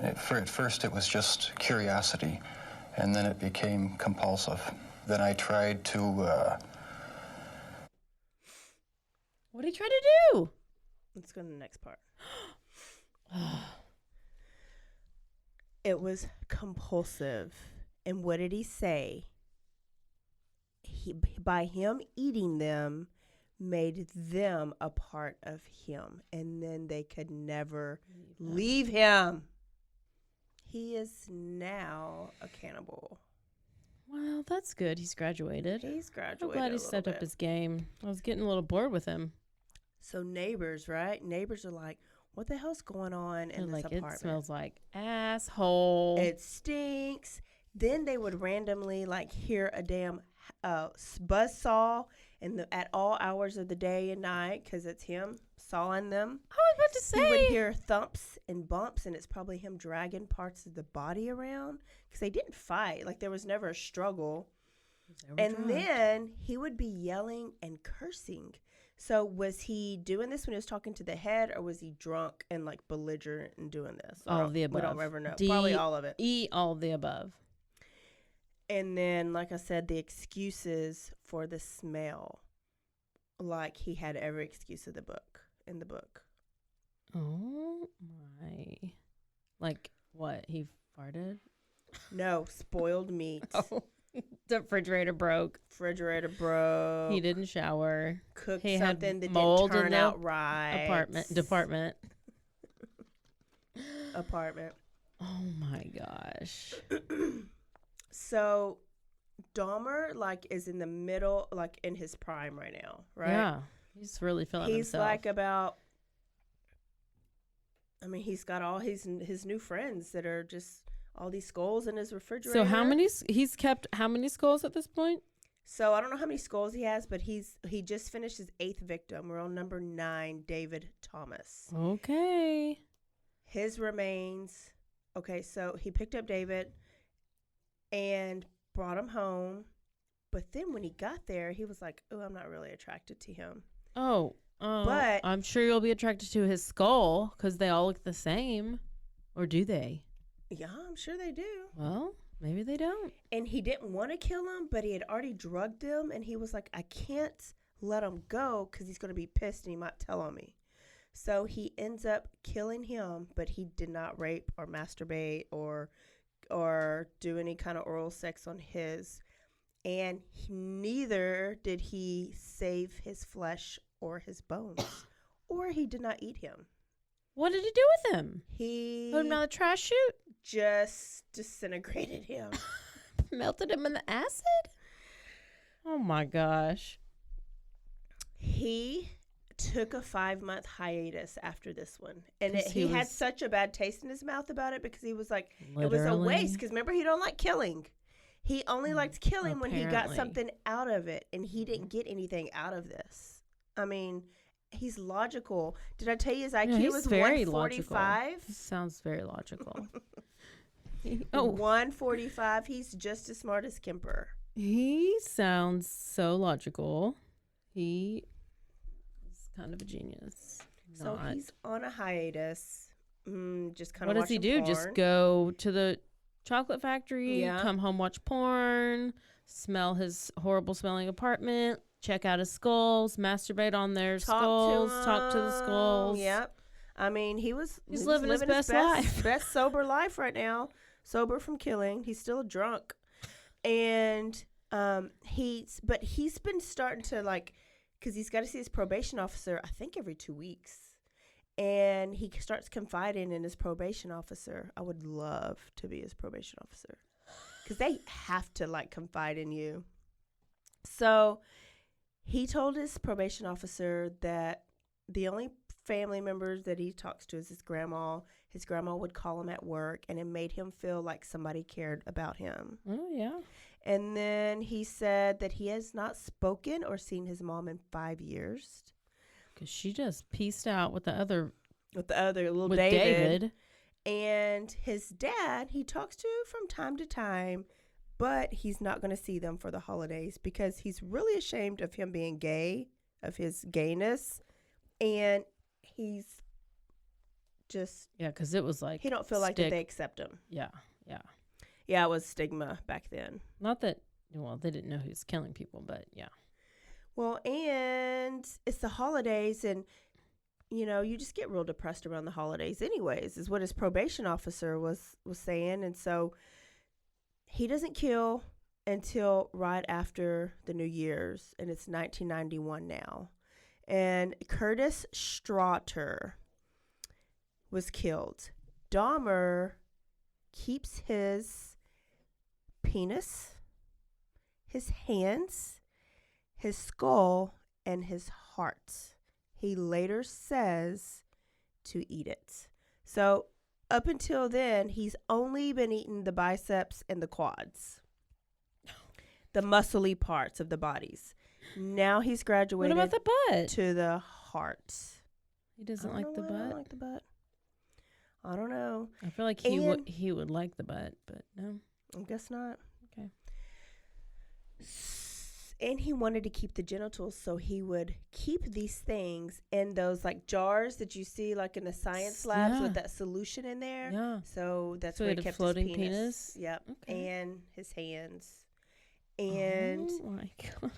At first it was just curiosity, and then it became compulsive. Then I tried to... What did he try to do? Let's go to the next part. It was compulsive. And what did he say? By him eating them, made them a part of him. And then they could never leave him. He is now a cannibal. Well, that's good. He's graduated. He's graduated. I'm glad he a stepped little up bit. his game. I was getting a little bored with him. So neighbors, right? Neighbors are like, what the hell's going on in And this like, apartment? it smells like asshole. It stinks. Then they would randomly like hear a damn buzzsaw at all hours of the day and night because it's him sawing them. I was about to He would say. hear thumps and bumps, and it's probably him dragging parts of the body around because they didn't fight. Like, there was never a struggle. And then he would be yelling and cursing. So was he doing this when he was talking to the head, or was he drunk and like belligerent and doing this? All of the above. We don't ever know. Probably all of it. All of the above. And then, like I said, the excuses for the smell. Like, he had every excuse in the book. Oh my. Like what? He farted? No, spoiled meat. Oh. The refrigerator broke. Refrigerator broke. He didn't shower. Cooked He had something that mold didn't in turn the out right. Department. Apartment. Oh my gosh. So, Dahmer, like, is in the middle, like, in his prime right now, right? Yeah. He's really feeling He's himself. like about, I mean, he's got all his new friends that are just all these skulls in his refrigerator. So he's kept how many skulls at this point? So I don't know how many skulls he has, but he just finished his 8th victim. We're on number 9, David Thomas. Okay. His remains. Okay, so he picked up David and brought him home. But then when he got there, he was like, oh, I'm not really attracted to him. Oh, But I'm sure you'll be attracted to his skull because they all look the same. Or do they? yeah, I'm sure they do. Well, maybe they don't. And he didn't want to kill him, but he had already drugged him. And he was like, I can't let him go because he's going to be pissed and he might tell on me. So he ends up killing him, but he did not rape or masturbate or do any kind of oral sex on his. And neither did he save his flesh or his bones, or he did not eat him. What did he do with him? He Put him down the trash chute? just disintegrated him. Melted him in the acid? Oh my gosh. He took a 5-month hiatus after this one. And 'Cause he had was- such a bad taste in his mouth about it because he was like, it was a Literally. waste. Because remember, he don't like killing. He only liked killing when he got Apparently. something out of it. And he didn't get anything out of this. I mean, he's logical. Did I tell you his IQ Yeah, he's was very 145? logical. He sounds very logical. 145. He's just as smart as Kemper. He sounds so logical. He is kind of a genius. So he's on a hiatus. Just kind of. What does he do? Just go to the chocolate factory, Yeah. come home, watch porn, smell his horrible smelling apartment, check out his skulls, masturbate on their skulls, talk to the skulls. Yep. I mean, he was living his best life. best sober life right now. Sober from killing. He's still a drunk, and he's been starting to because he's got to see his probation officer. I think every 2 weeks. And he starts confiding in his probation officer. I would love to be his probation officer because they have to confide in you. So he told his probation officer that the only family members that he talks to is his grandma. His grandma would call him at work, and it made him feel like somebody cared about him. Oh, yeah. And then he said that he has not spoken or seen his mom in 5 years. Because she just pieced out with the other little with David. And his dad, he talks to from time to time, but he's not going to see them for the holidays because he's really ashamed of him being gay, of his gayness. And he's just... Yeah, because it was he don't feel like that they accept him. Yeah, yeah. Yeah, it was stigma back then. Not that, well, they didn't know he was killing people, but yeah. Well, and it's the holidays, and, you just get real depressed around the holidays anyways, is what his probation officer was saying. And so he doesn't kill until right after the New Year's, and it's 1991 now. And Curtis Straughter was killed. Dahmer keeps his penis, his hands, his skull, and his heart. He later says to eat it. So up until then, he's only been eating the biceps and the quads, the muscly parts of the bodies. Now he's graduated. What about the butt? To the heart. He doesn't like the butt. I don't like the butt. I don't know. I feel like he would like the butt, but no. I guess not. Okay. And he wanted to keep the genitals, so he would keep these things in those jars that you see in the science labs with that solution in there. Yeah. So that's So where he he had a kept floating his penis. penis? Yep. Okay. And his hands. And Oh my god.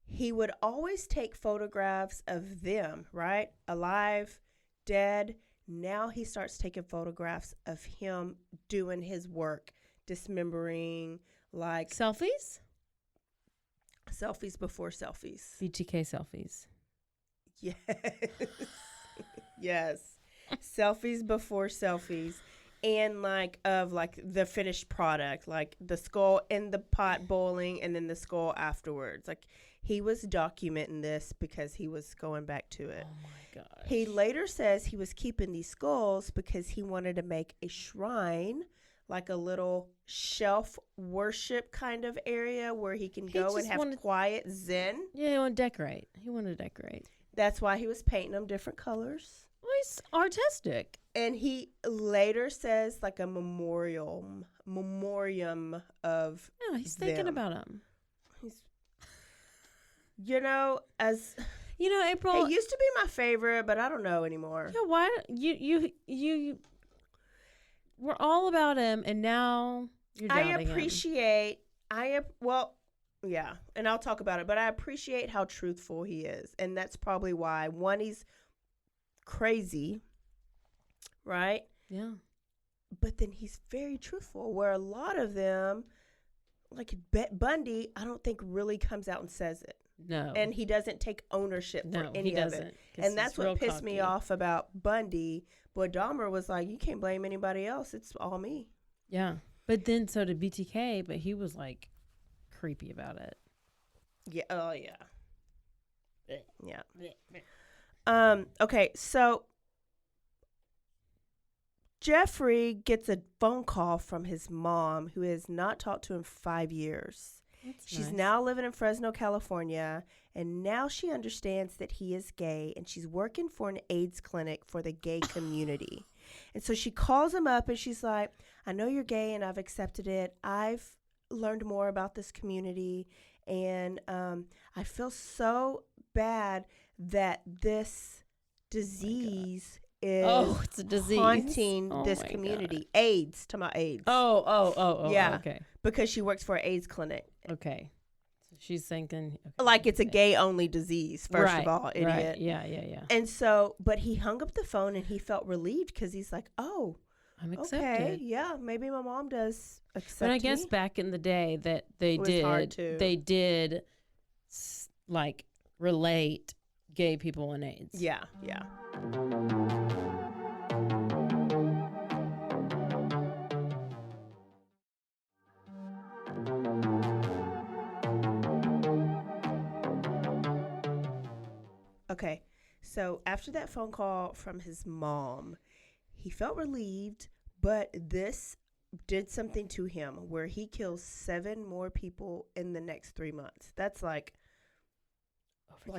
he would always take photographs of them, right? Alive, dead. Now he starts taking photographs of him doing his work, dismembering, selfies? Selfies before selfies. BTK selfies. Yes. Yes. Selfies before selfies. And of the finished product, the skull in the pot boiling and then the skull afterwards. He was documenting this because he was going back to it. Oh my gosh. He later says he was keeping these skulls because he wanted to make a shrine, a little shelf worship kind of area where he can go and have quiet zen. Yeah, he wanted to decorate. That's why he was painting them different colors. Well, he's artistic. And he later says a memoriam of Yeah, he's thinking about him. He's, as April. he used to be my favorite, but I don't know anymore. Yeah, why you we're all about him, and now you're doubting him. Yeah, and I'll talk about it, but I appreciate how truthful he is, and that's probably why. One, he's crazy, right? Yeah. But then he's very truthful, where a lot of them, Bundy, I don't think really comes out and says it. No. And he doesn't take ownership for any of it. And that's what pissed me off about Bundy. Boy, Dahmer was like, you can't blame anybody else. It's all me. Yeah. But then so did BTK, but he was creepy about it. Yeah. Oh, yeah. Yeah. Okay, so Jeffrey gets a phone call from his mom, who has not talked to him in 5 years. She's nice. now living in Fresno, California, and now she understands that he is gay, and she's working for an AIDS clinic for the gay community. And so she calls him up, and she's like, I know you're gay, and I've accepted it. I've learned more about this community, and I feel so bad that this disease is it's a disease. haunting Oh this my community. AIDS, talking about AIDS. Oh. Yeah. Okay. Because she works for an AIDS clinic. Okay. So she's thinking. Okay, Like it's a okay. gay-only disease, first of all, idiot. Right. Yeah. And so, but he hung up the phone and he felt relieved because he's like, oh, I'm accepted. okay, yeah, maybe my mom does accept But I guess me. back in the day that they It was hard to- did like relate gay people and AIDS. Yeah. Okay, so after that phone call from his mom, he felt relieved, but this did something to him where he kills 7 more people in the next 3 months. That's like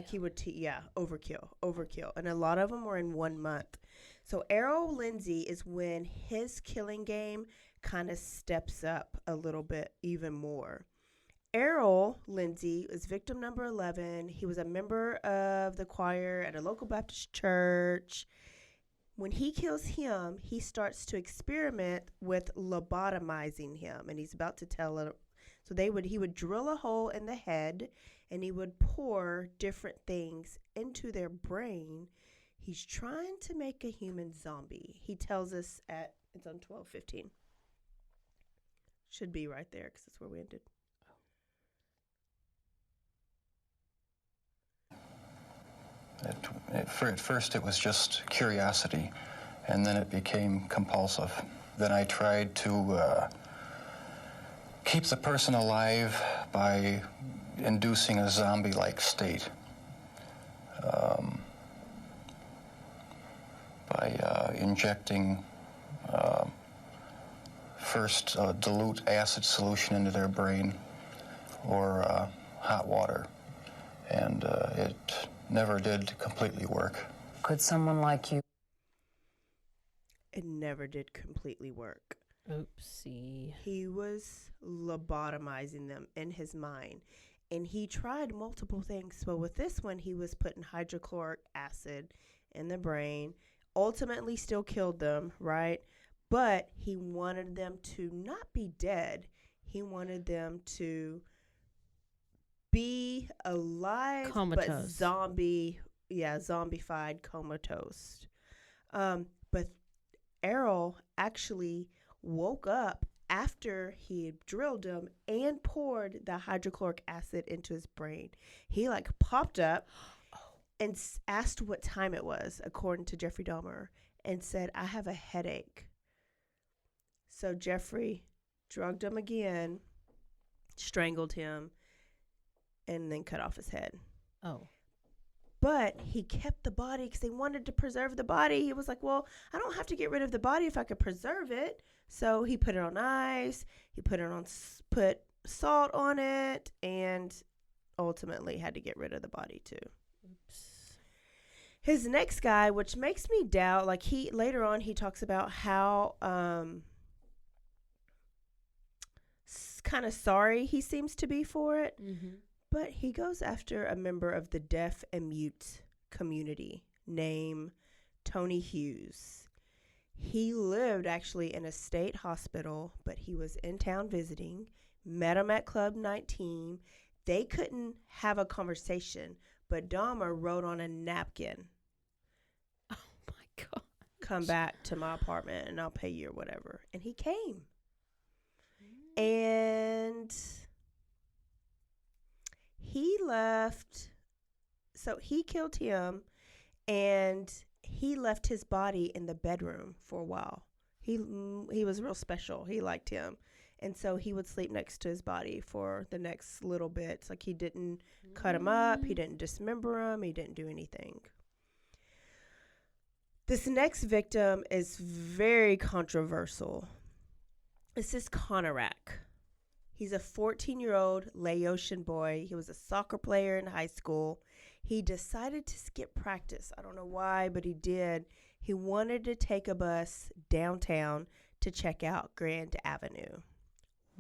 he would, overkill. And a lot of them were in 1 month. So Errol Lindsay is when his killing game kind of steps up a little bit even more. Errol Lindsay is victim number 11. He was a member of the choir at a local Baptist church. When he kills him, he starts to experiment with lobotomizing him, and he's about to tell it. So he would drill a hole in the head, and he would pour different things into their brain. He's trying to make a human zombie. He tells us it's on 12:15. Should be right there because that's where we ended. At first, it was just curiosity, and then it became compulsive. Then I tried to keep the person alive by inducing a zombie-like state. By injecting first dilute acid solution into their brain or hot water, and it never did completely work. Could someone like you? It never did completely work. Oopsie. He was lobotomizing them in his mind. And he tried multiple things. But with this one, he was putting hydrochloric acid in the brain. Ultimately still killed them, right? But he wanted them to not be dead. He wanted them to be alive, Comatose. but zombified, comatose. But Errol actually woke up after he had drilled him and poured the hydrochloric acid into his brain. He popped up and asked what time it was, according to Jeffrey Dahmer, and said, I have a headache. So Jeffrey drugged him again, strangled him, and then cut off his head. Oh. But he kept the body because they wanted to preserve the body. He was like, well, I don't have to get rid of the body if I could preserve it. So he put it on ice. He put salt on it, and ultimately had to get rid of the body too. Oops. His next guy, which makes me doubt, later on he talks about how kind of sorry he seems to be for it. Mm-hmm. But he goes after a member of the deaf and mute community named Tony Hughes. He lived actually in a state hospital, but he was in town visiting, met him at Club 19. They couldn't have a conversation, but Dahmer wrote on a napkin, Oh my God. come back to my apartment and I'll pay you or whatever. And he came. And he left, so he killed him, and he left his body in the bedroom for a while. He was real special. He liked him. And so he would sleep next to his body for the next little bit. He didn't cut him up. He didn't dismember him. He didn't do anything. This next victim is very controversial. This is Conorak. He's a 14-year-old Laotian boy. He was a soccer player in high school. He decided to skip practice. I don't know why, but he did. He wanted to take a bus downtown to check out Grand Avenue.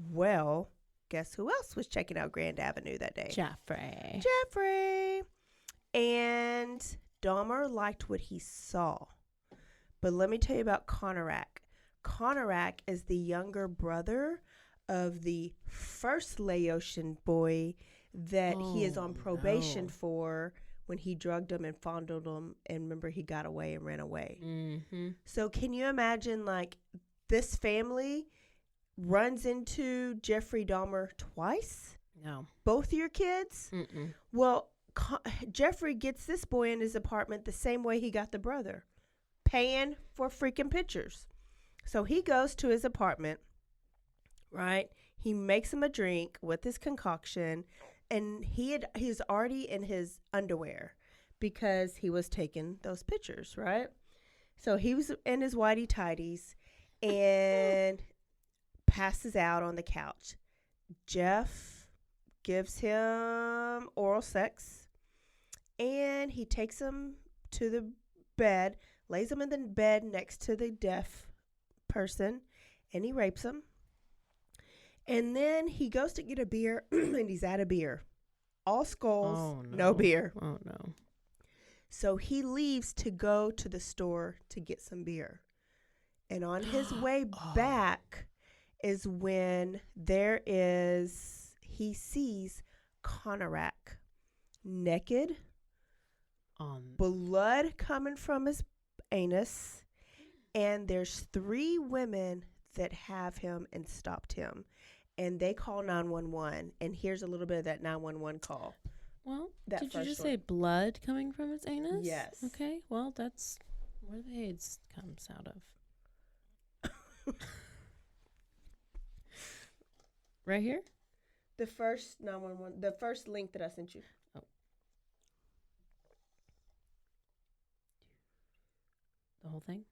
Well, guess who else was checking out Grand Avenue that day? Jeffrey. And Dahmer liked what he saw. But let me tell you about Conorak. Conorak is the younger brother of the first Laotian boy that he is on probation for when he drugged him and fondled him. And remember, he got away and ran away. Mm-hmm. So can you imagine, like, this family runs into Jeffrey Dahmer twice? No. Both your kids? Mm-mm. Well, Jeffrey gets this boy in his apartment the same way he got the brother, paying for freaking pictures. So he goes to his apartment, right? He makes him a drink with his concoction, and he's already in his underwear because he was taking those pictures, right? So he was in his whitey tighties and passes out on the couch. Jeff gives him oral sex, and he takes him to the bed, lays him in the bed next to the deaf person, and he rapes him. And then he goes to get a beer, and he's out of beer. All skulls, Oh, no beer. Oh, no. So he leaves to go to the store to get some beer. And on his way back is when he sees Conorak naked, blood coming from his anus, and there's 3 women that have him and stopped him. And they call 911. And here's a little bit of that 911 call. Well, That did you first just one. say blood coming from its anus? Yes. Okay, well, that's where the AIDS comes out of. Right here? The first 911, the first link that I sent you. Oh. The whole thing?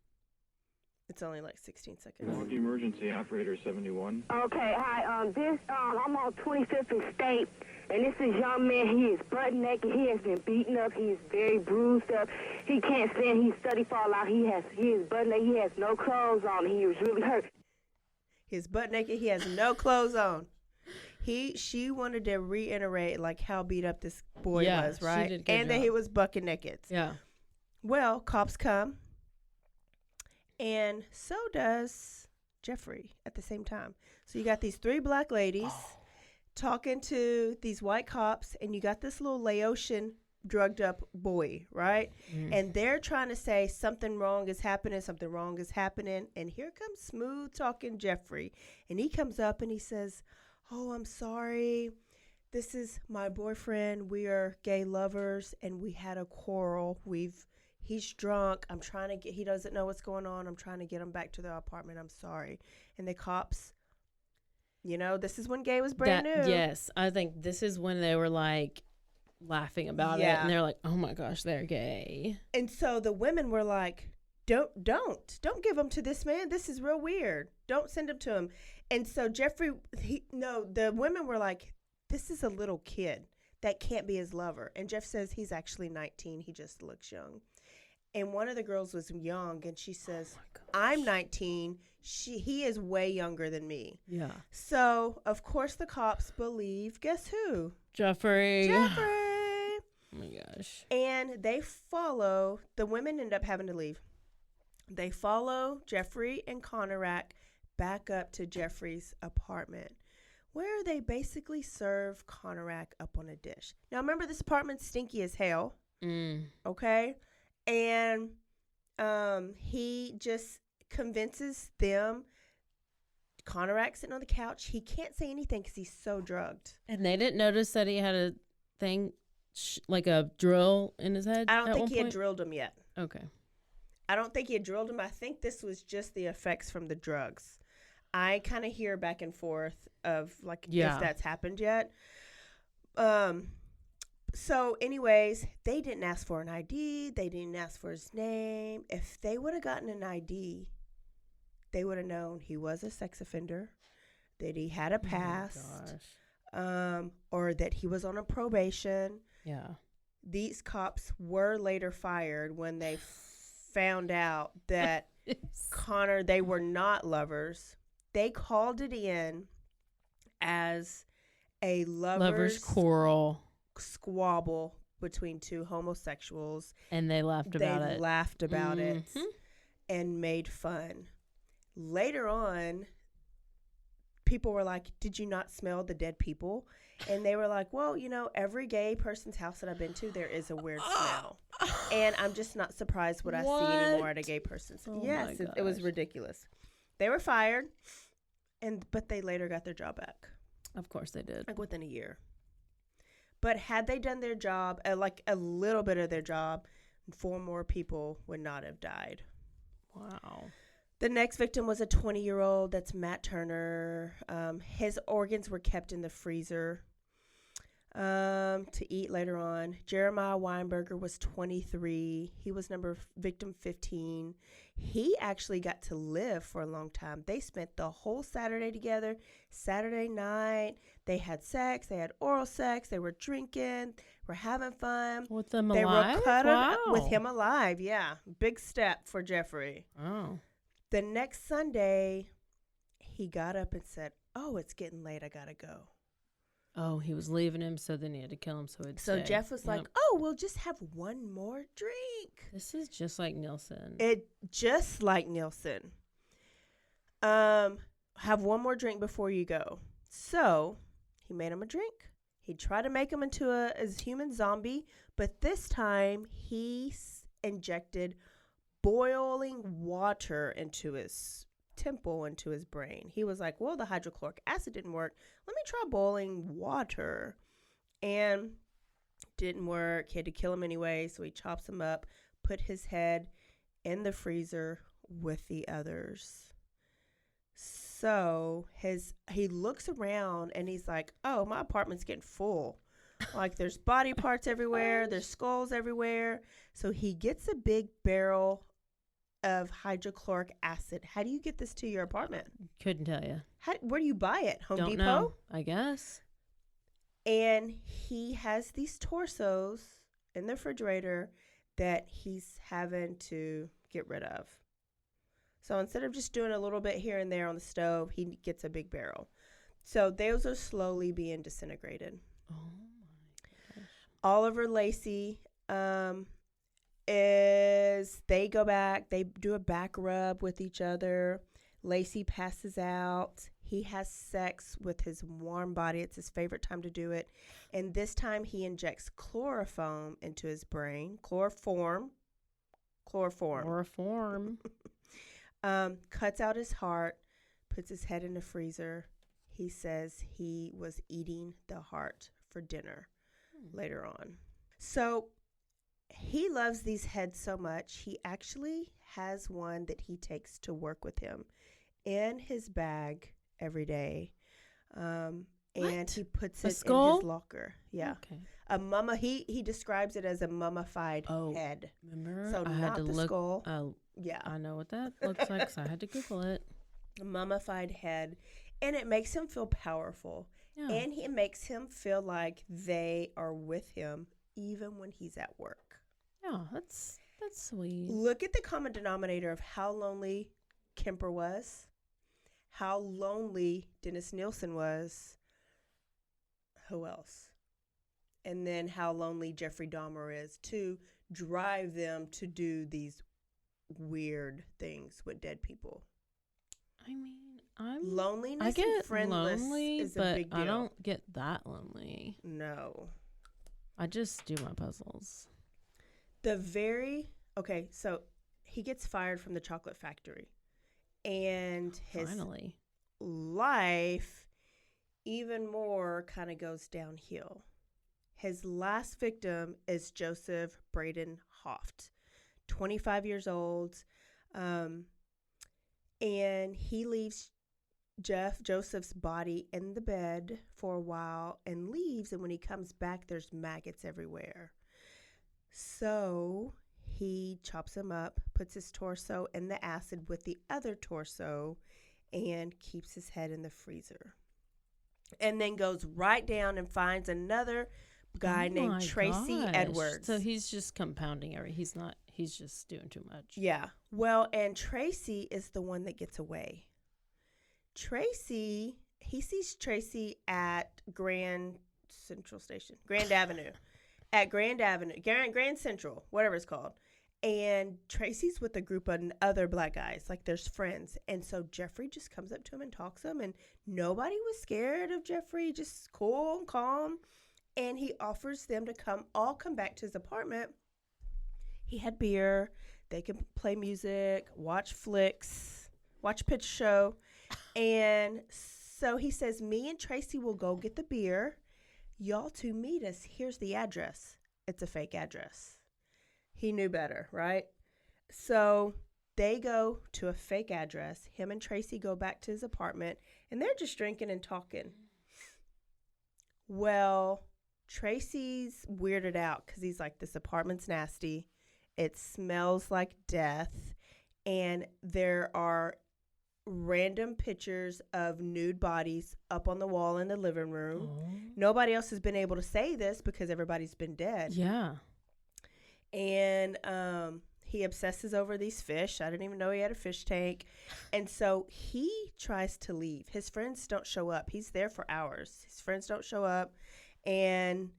It's only like 16 seconds. Emergency operator 71. Okay, hi. I'm on 25th and State, and this is young man. He is butt naked. He has been beaten up. He is very bruised up. He can't stand. He's study fall out. He is butt naked. He has no clothes on. He was really hurt. He's butt naked. He has no clothes on. She wanted to reiterate like how beat up this boy was, she right? did a good And that job. he was bucket naked. Yeah. Well, cops come, and so does Jeffrey at the same time. So you got these 3 black ladies talking to these white cops, and you got this little Laotian drugged up boy, right? And they're trying to say something wrong is happening, and here comes smooth talking Jeffrey, and he comes up and he says, "Oh, I'm sorry. This is my boyfriend. We are gay lovers, and we had a quarrel. He's drunk. He doesn't know what's going on. I'm trying to get him back to the apartment. I'm sorry." And the cops, this is when gay was brand new. Yes, I think this is when they were like laughing about it, and they're like, "Oh my gosh, they're gay." And so the women were like, Don't give him to this man. This is real weird. Don't send him to him." And so Jeffrey, the women were like, "This is a little kid. That can't be his lover." And Jeff says he's actually 19. He just looks young. And one of the girls was young, and she says, "I'm 19. He is way younger than me." Yeah. So, of course, the cops believe, guess who? Jeffrey. Jeffrey. Oh my gosh. And the women end up having to leave. They follow Jeffrey and Conorak back up to Jeffrey's apartment, where they basically serve Conorak up on a dish. Now, remember, this apartment's stinky as hell, okay? And he just convinces them. Conorak sitting on the couch. He can't say anything because he's so drugged. And they didn't notice that he had a thing, like a drill in his head? I don't at think one he had point? drilled him yet. Okay. I don't think he had drilled him. I think this was just the effects from the drugs. I kind of hear back and forth of like if that's happened yet. So anyways, they didn't ask for an ID. They didn't ask for his name. If they would have gotten an ID, they would have known he was a sex offender. that he had a past, gosh. or that he was on a probation. Yeah. These cops were later fired when they found out that Connor, they were not lovers. They called it in as a Lovers quarrel. squabble between two homosexuals. And they laughed about They it. laughed about it Mhm. and made fun. Later on, people were like, "Did you not smell the dead people?" And they were like, "Well, you know, every gay person's house that I've been to, there is a weird smell. And I'm just not surprised what I see anymore at a gay person's." Oh yes, my it was gosh. ridiculous. They were fired, but they later got their job back, Of course they did. like within a year. But had they done their job, like a little bit of their job, 4 more people would not have died. Wow. The next victim was a 20-year-old. That's Matt Turner. His organs were kept in the freezer to eat later on. Jeremiah Weinberger was 23. He was victim 15. He actually got to live for a long time. They spent the whole Saturday together. Saturday night, they had sex. They had oral sex. They were drinking. Were having fun. With them They alive? were cuddling Wow. with him alive. Yeah, big step for Jeffrey. Oh. The next Sunday, he got up and said, "Oh, it's getting late. I gotta go." Oh, he was leaving him, so then he had to kill him, so he'd So stay. Jeff was like, Yep. "Oh, we'll just have one more drink." This is just like Nielsen. It just like Nielsen. Have one more drink before you go. So he made him a drink. He tried to make him into a human zombie, but this time he injected boiling water into his temple, into his brain. He was like, "Well, the hydrochloric acid didn't work. Let me try boiling water." And didn't work. He had to kill him anyway, so he chops him up, put his head in the freezer with the others. So he looks around and he's like, "Oh, my apartment's getting full. Like there's body parts everywhere, there's skulls everywhere." So he gets a big barrel of hydrochloric acid. How do you get this to your apartment? Couldn't tell you. Where do you buy it? Home Don't Depot? know. I guess. And he has these torsos in the refrigerator that he's having to get rid of. So instead of just doing a little bit here and there on the stove, he gets a big barrel. So those are slowly being disintegrated. Oh my gosh. Oliver Lacey they go back, they do a back rub with each other. Lacey passes out. He has sex with his warm body. It's his favorite time to do it. And this time he injects chloroform into his brain. Chloroform. Cuts out his heart, puts his head in the freezer. He says he was eating the heart for dinner later on. So he loves these heads so much, he actually has one that he takes to work with him in his bag every day. And he puts A it skull? in his locker. Yeah. Okay. He describes it as a mummified head. Remember? So I had not to the look. skull. Oh, Yeah. I know what that looks like, so I had to Google it. A mummified head. And it makes him feel powerful. Yeah. And it makes him feel like they are with him even when he's at work. Yeah, that's sweet. Look at the common denominator of how lonely Kemper was, how lonely Dennis Nielsen was. Who else? And then how lonely Jeffrey Dahmer is to drive them to do these weird things with dead people. I mean, Loneliness I get and friendless lonely, is a but big deal. I don't get that lonely. No. I just do my puzzles. So he gets fired from the chocolate factory. And his Finally. life even more kind of goes downhill. His last victim is Joseph Braden Hoft, 25 years old. And he leaves Joseph's body in the bed for a while and leaves. And when he comes back, there's maggots everywhere. So he chops him up, puts his torso in the acid with the other torso, and keeps his head in the freezer. And then goes right down and finds another guy named Tracy Edwards. So he's just compounding everything. He's just doing too much. Yeah. Well, and Tracy is the one that gets away. He sees Tracy at Grand Avenue. At Grand Avenue, Grand Central, whatever it's called. And Tracy's with a group of other black guys, like there's friends. And so Jeffrey just comes up to him and talks to him, and nobody was scared of Jeffrey, just cool and calm. And he offers them to come back to his apartment. He had beer. They can play music, watch flicks, watch a picture show. And so he says, me and Tracy will go get the beer. Y'all two meet us. Here's the address. It's a fake address. He knew better, right? So they go to a fake address. Him and Tracy go back to his apartment, and they're just drinking and talking. Well, Tracy's weirded out because he's like, this apartment's nasty. It smells like death. And there are random pictures of nude bodies up on the wall in the living room. Oh. Nobody else has been able to say this because everybody's been dead. Yeah. And he obsesses over these fish. I didn't even know he had a fish tank. And so he tries to leave. His friends don't show up. He's there for hours. His friends don't show up. And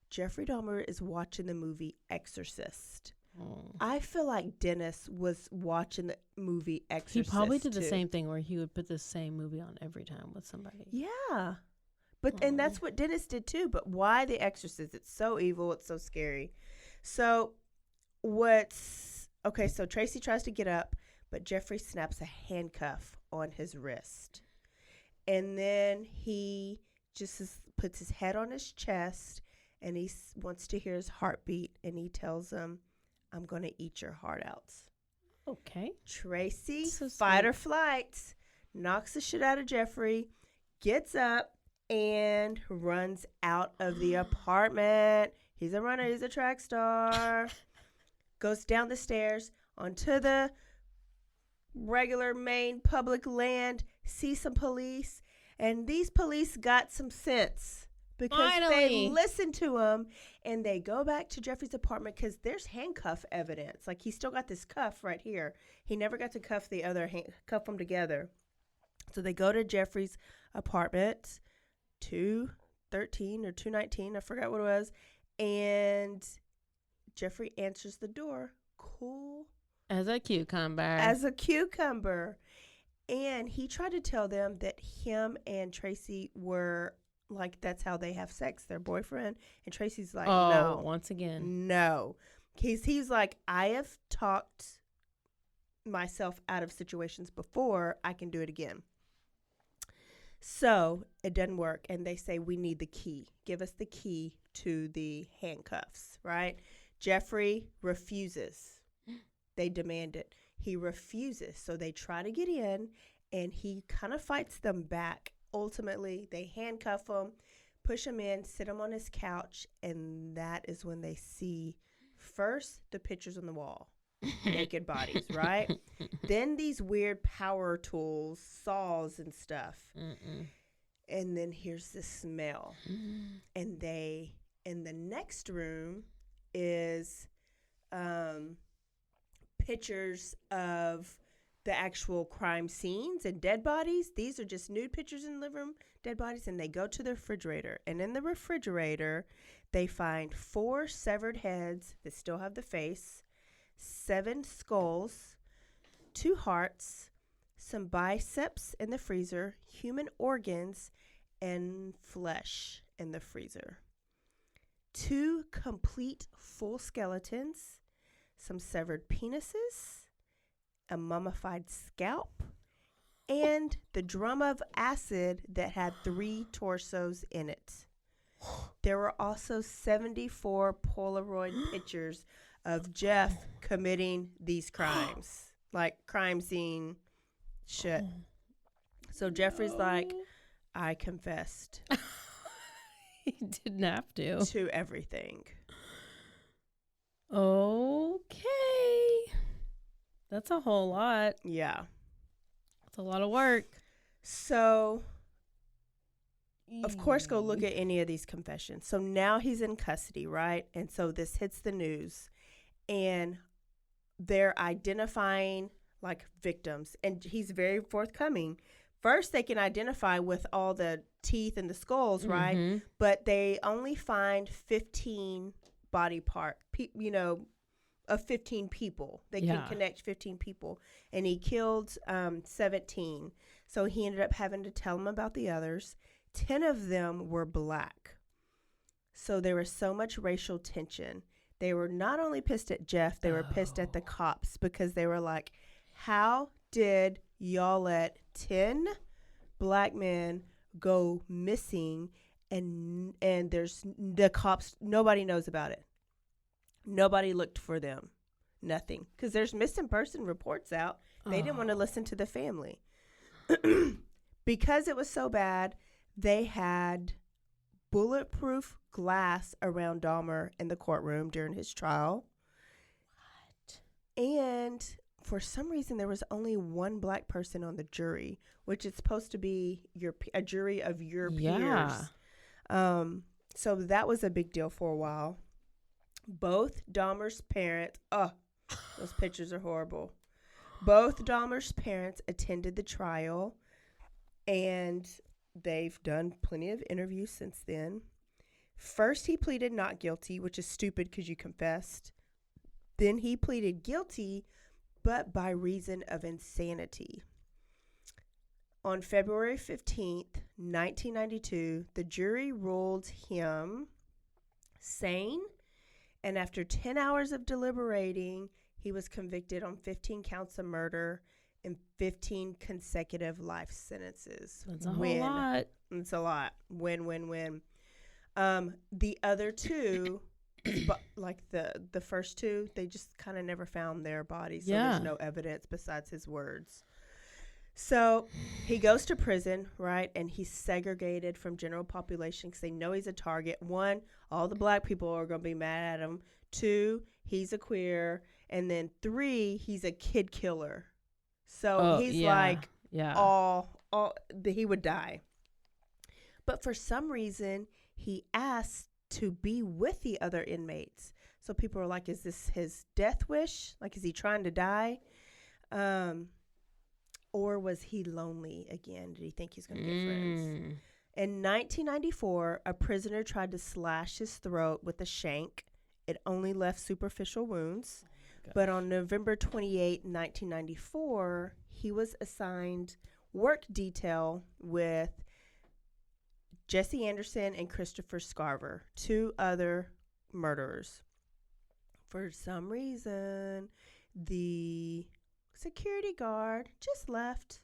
Jeffrey Dahmer is watching the movie Exorcist. Oh. I feel like Dennis was watching the movie Exorcist. He probably did the same thing where he would put the same movie on every time with somebody. Yeah. And that's what Dennis did too. But why The Exorcist? It's so evil. It's so scary. So so Tracy tries to get up, but Jeffrey snaps a handcuff on his wrist. And then he just puts his head on his chest, and he wants to hear his heartbeat, and he tells him, I'm going to eat your heart out. Okay. Tracy, fight or flight, knocks the shit out of Jeffrey, gets up, and runs out of the apartment. He's a runner. He's a track star. Goes down the stairs onto the regular main public land, sees some police, and these police got some sense because they listened to him, and they go back to Jeffrey's apartment because there's handcuff evidence. Like, he's still got this cuff right here. He never got to cuff the other cuff them together. So they go to Jeffrey's apartment, 213 or 219, I forgot what it was. And Jeffrey answers the door, cool as a cucumber. And he tried to tell them that him and Tracy were like, that's how they have sex, their boyfriend. And Tracy's like, no. Once again. No. He's like, I have talked myself out of situations before. I can do it again. So it doesn't work. And they say, we need the key. Give us the key to the handcuffs, right? Jeffrey refuses. They demand it. He refuses. So they try to get in, and he kind of fights them back. Ultimately, they handcuff him, push him in, sit him on his couch, and that is when they see first the pictures on the wall. Naked bodies, right? Then these weird power tools, saws and stuff. Mm-mm. And then here's the smell. And they, in the next room, is pictures of the actual crime scenes and dead bodies. These are just nude pictures in the living room, dead bodies, and they go to the refrigerator. And in the refrigerator, they find 4 severed heads that still have the face, 7 skulls, 2 hearts, some biceps in the freezer, human organs, and flesh in the freezer. 2 complete full skeletons, some severed penises, a mummified scalp, and the drum of acid that had 3 torsos in it. There were also 74 Polaroid pictures of Jeff committing these crimes, like crime scene shit. So Jeffrey's like, I confessed. He didn't have to everything. Okay. That's a whole lot. Yeah. It's a lot of work. So, of course, go look at any of these confessions. So now he's in custody, right? And so this hits the news, and they're identifying like victims, and he's very forthcoming. First, they can identify with all the teeth and the skulls, right? But they only find 15 body part, of 15 people. They can connect 15 people, and he killed 17. So he ended up having to tell them about the others. 10 of them were black. So there was so much racial tension. They were not only pissed at Jeff, they were pissed at the cops, because they were like, how did y'all let 10 black men go missing, and there's the cops, nobody knows about it. Nobody looked for them. Nothing. Because there's missing person reports out. They didn't want to listen to the family. Because it was so bad, they had bulletproof glass around Dahmer in the courtroom during his trial. What? And for some reason, there was only one black person on the jury, which is supposed to be a jury of your peers. So that was a big deal for a while. Both Dahmer's parents, those pictures are horrible. Both Dahmer's parents attended the trial, and they've done plenty of interviews since then. First, he pleaded not guilty, which is stupid because you confessed. Then he pleaded guilty, but by reason of insanity. On February 15th, 1992, the jury ruled him sane, and after 10 hours of deliberating, he was convicted on 15 counts of murder and 15 consecutive life sentences. That's a whole lot. It's a lot. Win. The other two, like the first two, they just kind of never found their bodies. So there's no evidence besides his words. So he goes to prison, right? And he's segregated from general population because they know he's a target. 1, all the black people are going to be mad at him. 2, he's a queer. And then 3, he's a kid killer. So he would die. But for some reason, he asked to be with the other inmates. So people are like, is this his death wish? Like, is he trying to die? Or was he lonely again? Did he think he's going to get friends? In 1994, a prisoner tried to slash his throat with a shank. It only left superficial wounds. But on November 28, 1994, he was assigned work detail with Jesse Anderson and Christopher Scarver, 2 other murderers. For some reason, the security guard just left,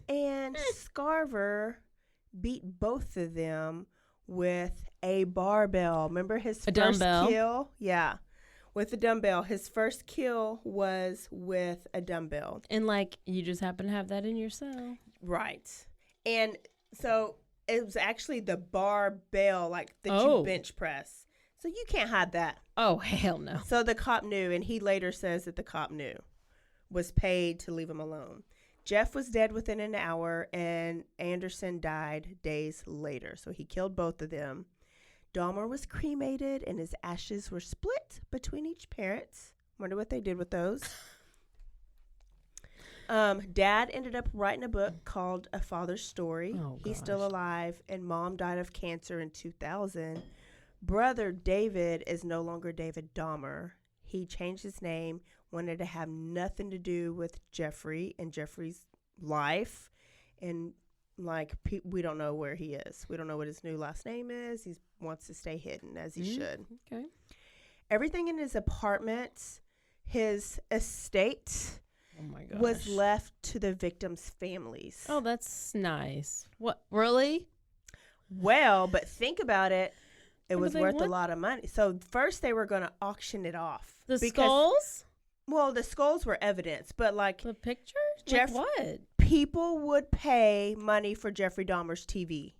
and Scarver beat both of them with a barbell. Remember his first dumbbell kill? Yeah, with a dumbbell. His first kill was with a dumbbell. And like, you just happen to have that in your cell. Right. And so it was actually the barbell, like that you bench press. So you can't hide that. Oh, hell no. So the cop knew, and he later says that the cop knew, was paid to leave him alone. Jeff was dead within an hour, and Anderson died days later. So he killed both of them. Dahmer was cremated, and his ashes were split between each parent. Wonder what they did with those. Dad ended up writing a book called A Father's Story. He's still alive, and Mom died of cancer in 2000. Brother David is no longer David Dahmer. He changed his name, wanted to have nothing to do with Jeffrey and Jeffrey's life. And like, we don't know where he is. We don't know what his new last name is. He wants to stay hidden, as he should. Okay. Everything in his apartment, his estate, was left to the victims' families. Oh, that's nice. What, really? Well, but think about it. It was worth a lot of money. So first they were going to auction it off. The skulls? Well, the skulls were evidence, but like the pictures? What? People would pay money for Jeffrey Dahmer's TV.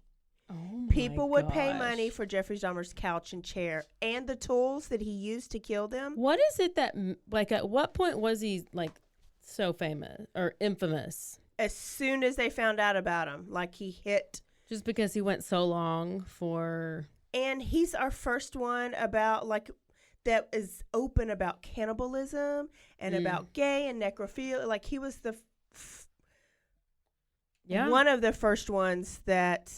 People would pay money for Jeffrey Dahmer's couch and chair and the tools that he used to kill them. What is it that, like, at what point was he like so famous or infamous? as soon as they found out about him. Like, he hit. Just because he went so long for. And he's our first one about, like, that is open about cannibalism and about gay and necrophilia. Like, he was the one of the first ones that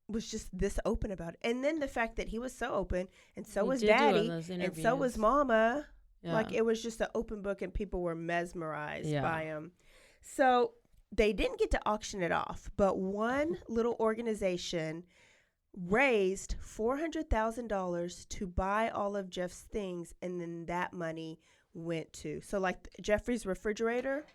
was just this open about it. And then the fact that he was so open, and so was Daddy, and so was Mama. Yeah. Like, it was just an open book, and people were mesmerized by him. So they didn't get to auction it off, but one little organization raised $400,000 to buy all of Jeff's things, and then that money went to. So, like, Jeffrey's refrigerator,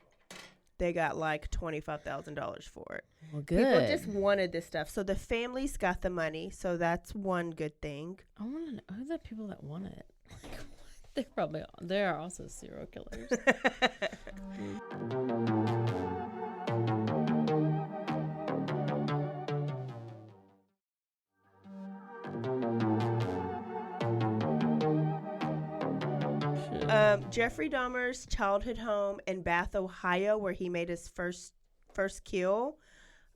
they got like $25,000 for it. Well, good. People just wanted this stuff. So the families got the money. So that's one good thing. I want to know who are the people that want it. They are also serial killers. Jeffrey Dahmer's childhood home in Bath, Ohio, where he made his first kill,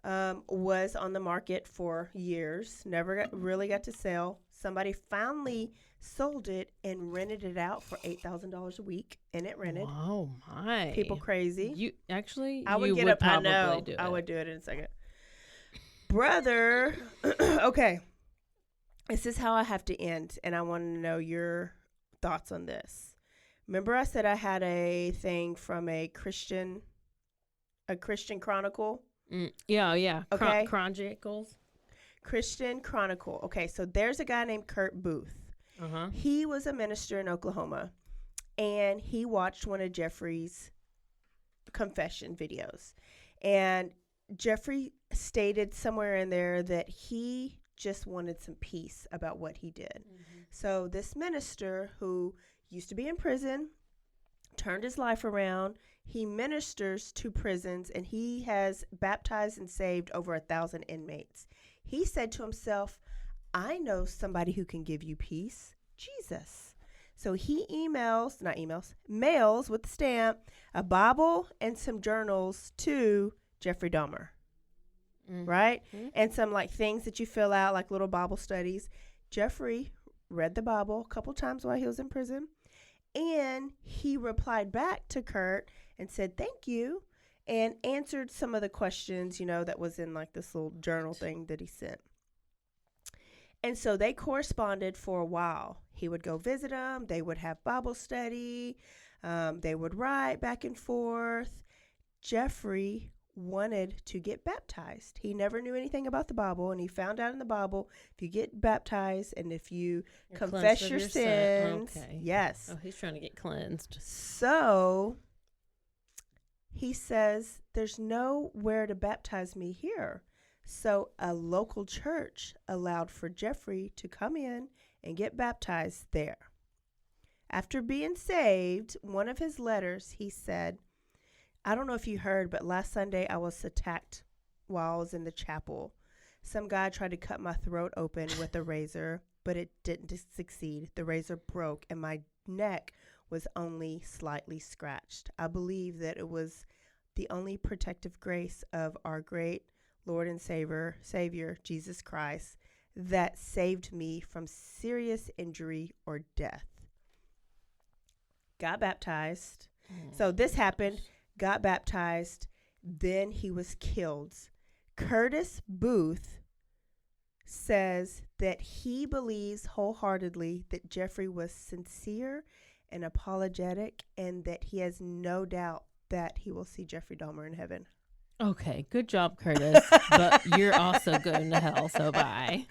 was on the market for years. Never really got to sell. Somebody finally sold it and rented it out for $8,000 a week, and it rented. Oh my! People crazy. I would get up. I know. I would do it in a second. Brother, okay. This is how I have to end, and I want to know your thoughts on this. Remember I said I had a thing from a Christian Chronicle? Yeah. Okay. Chronicles. Christian Chronicle. Okay, so there's a guy named Kurt Booth. Uh-huh. He was a minister in Oklahoma, and he watched one of Jeffrey's confession videos. And Jeffrey stated somewhere in there that he just wanted some peace about what he did. Mm-hmm. So this minister, who used to be in prison, turned his life around. He ministers to prisons, and he has baptized and saved over 1,000 inmates. He said to himself, I know somebody who can give you peace, Jesus. So he mails with a stamp, a Bible and some journals to Jeffrey Dahmer. Mm-hmm. Right? Mm-hmm. And some like things that you fill out, like little Bible studies. Jeffrey read the Bible a couple times while he was in prison. And he replied back to Kurt and said, thank you, and answered some of the questions, that was in like this little journal thing that he sent. And so they corresponded for a while. He would go visit him. They would have Bible study. They would write back and forth. Jeffrey wanted to get baptized. He never knew anything about the Bible, and he found out in the Bible, if you get baptized and if you confess your sins, yes. Oh, he's trying to get cleansed. So he says, there's nowhere to baptize me here. So a local church allowed for Jeffrey to come in and get baptized there. After being saved, one of his letters, he said, I don't know if you heard, but last Sunday I was attacked while I was in the chapel. Some guy tried to cut my throat open with a razor, but it didn't succeed. The razor broke, and my neck was only slightly scratched. I believe that it was the only protective grace of our great Lord and Savior, Jesus Christ, that saved me from serious injury or death. Got baptized. So this happened. Got baptized, then he was killed. Curtis Booth says that he believes wholeheartedly that Jeffrey was sincere and apologetic, and that he has no doubt that he will see Jeffrey Dahmer in heaven. Okay, good job, Curtis. But you're also going to hell, so bye.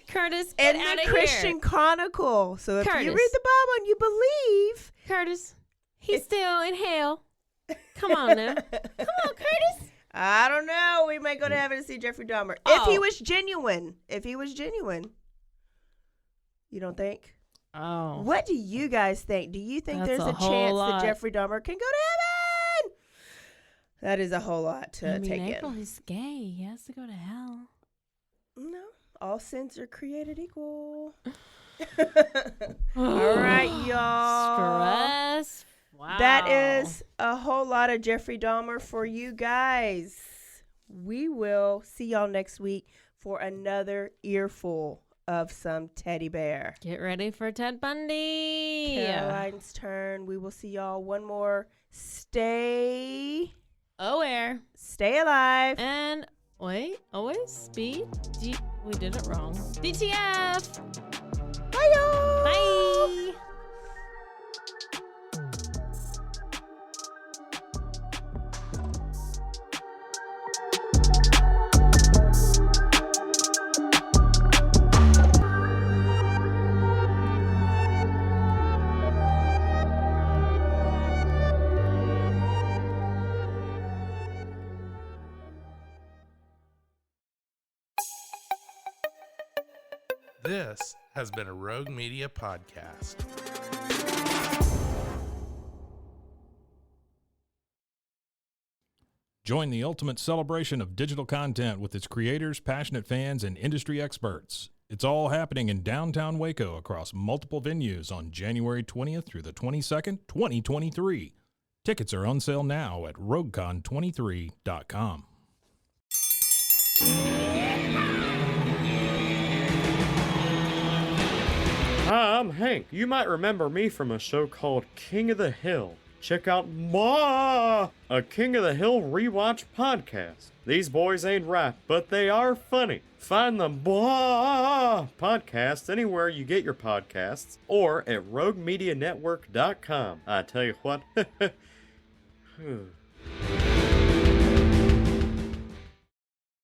Curtis, get out of here. Christian Chronicle. So if you read the Bible and you believe, Curtis, he's still in hell. Come on now. Come on, Curtis. I don't know. We might go to heaven to see Jeffrey Dahmer. If he was genuine. You don't think? Oh. What do you guys think? Do you think there's a chance that Jeffrey Dahmer can go to heaven? That is a whole lot to take in. April is gay. He has to go to hell. No. All sins are created equal. All right, y'all. Stress Wow. That is a whole lot of Jeffrey Dahmer for you guys. We will see y'all next week for another earful of some teddy bear. Get ready for Ted Bundy. Caroline's turn. We will see y'all one more. Stay alive. And wait, always be we did it wrong. DTF. Bye, y'all. Bye. This has been a Rogue Media podcast. Join the ultimate celebration of digital content with its creators, passionate fans, and industry experts. It's all happening in downtown Waco across multiple venues on January 20th through the 22nd, 2023. Tickets are on sale now at roguecon23.com. Hi, I'm Hank. You might remember me from a show called King of the Hill. Check out a King of the Hill rewatch podcast. These boys ain't rap, but they are funny. Find the podcast anywhere you get your podcasts or at roguemedianetwork.com. I tell you what.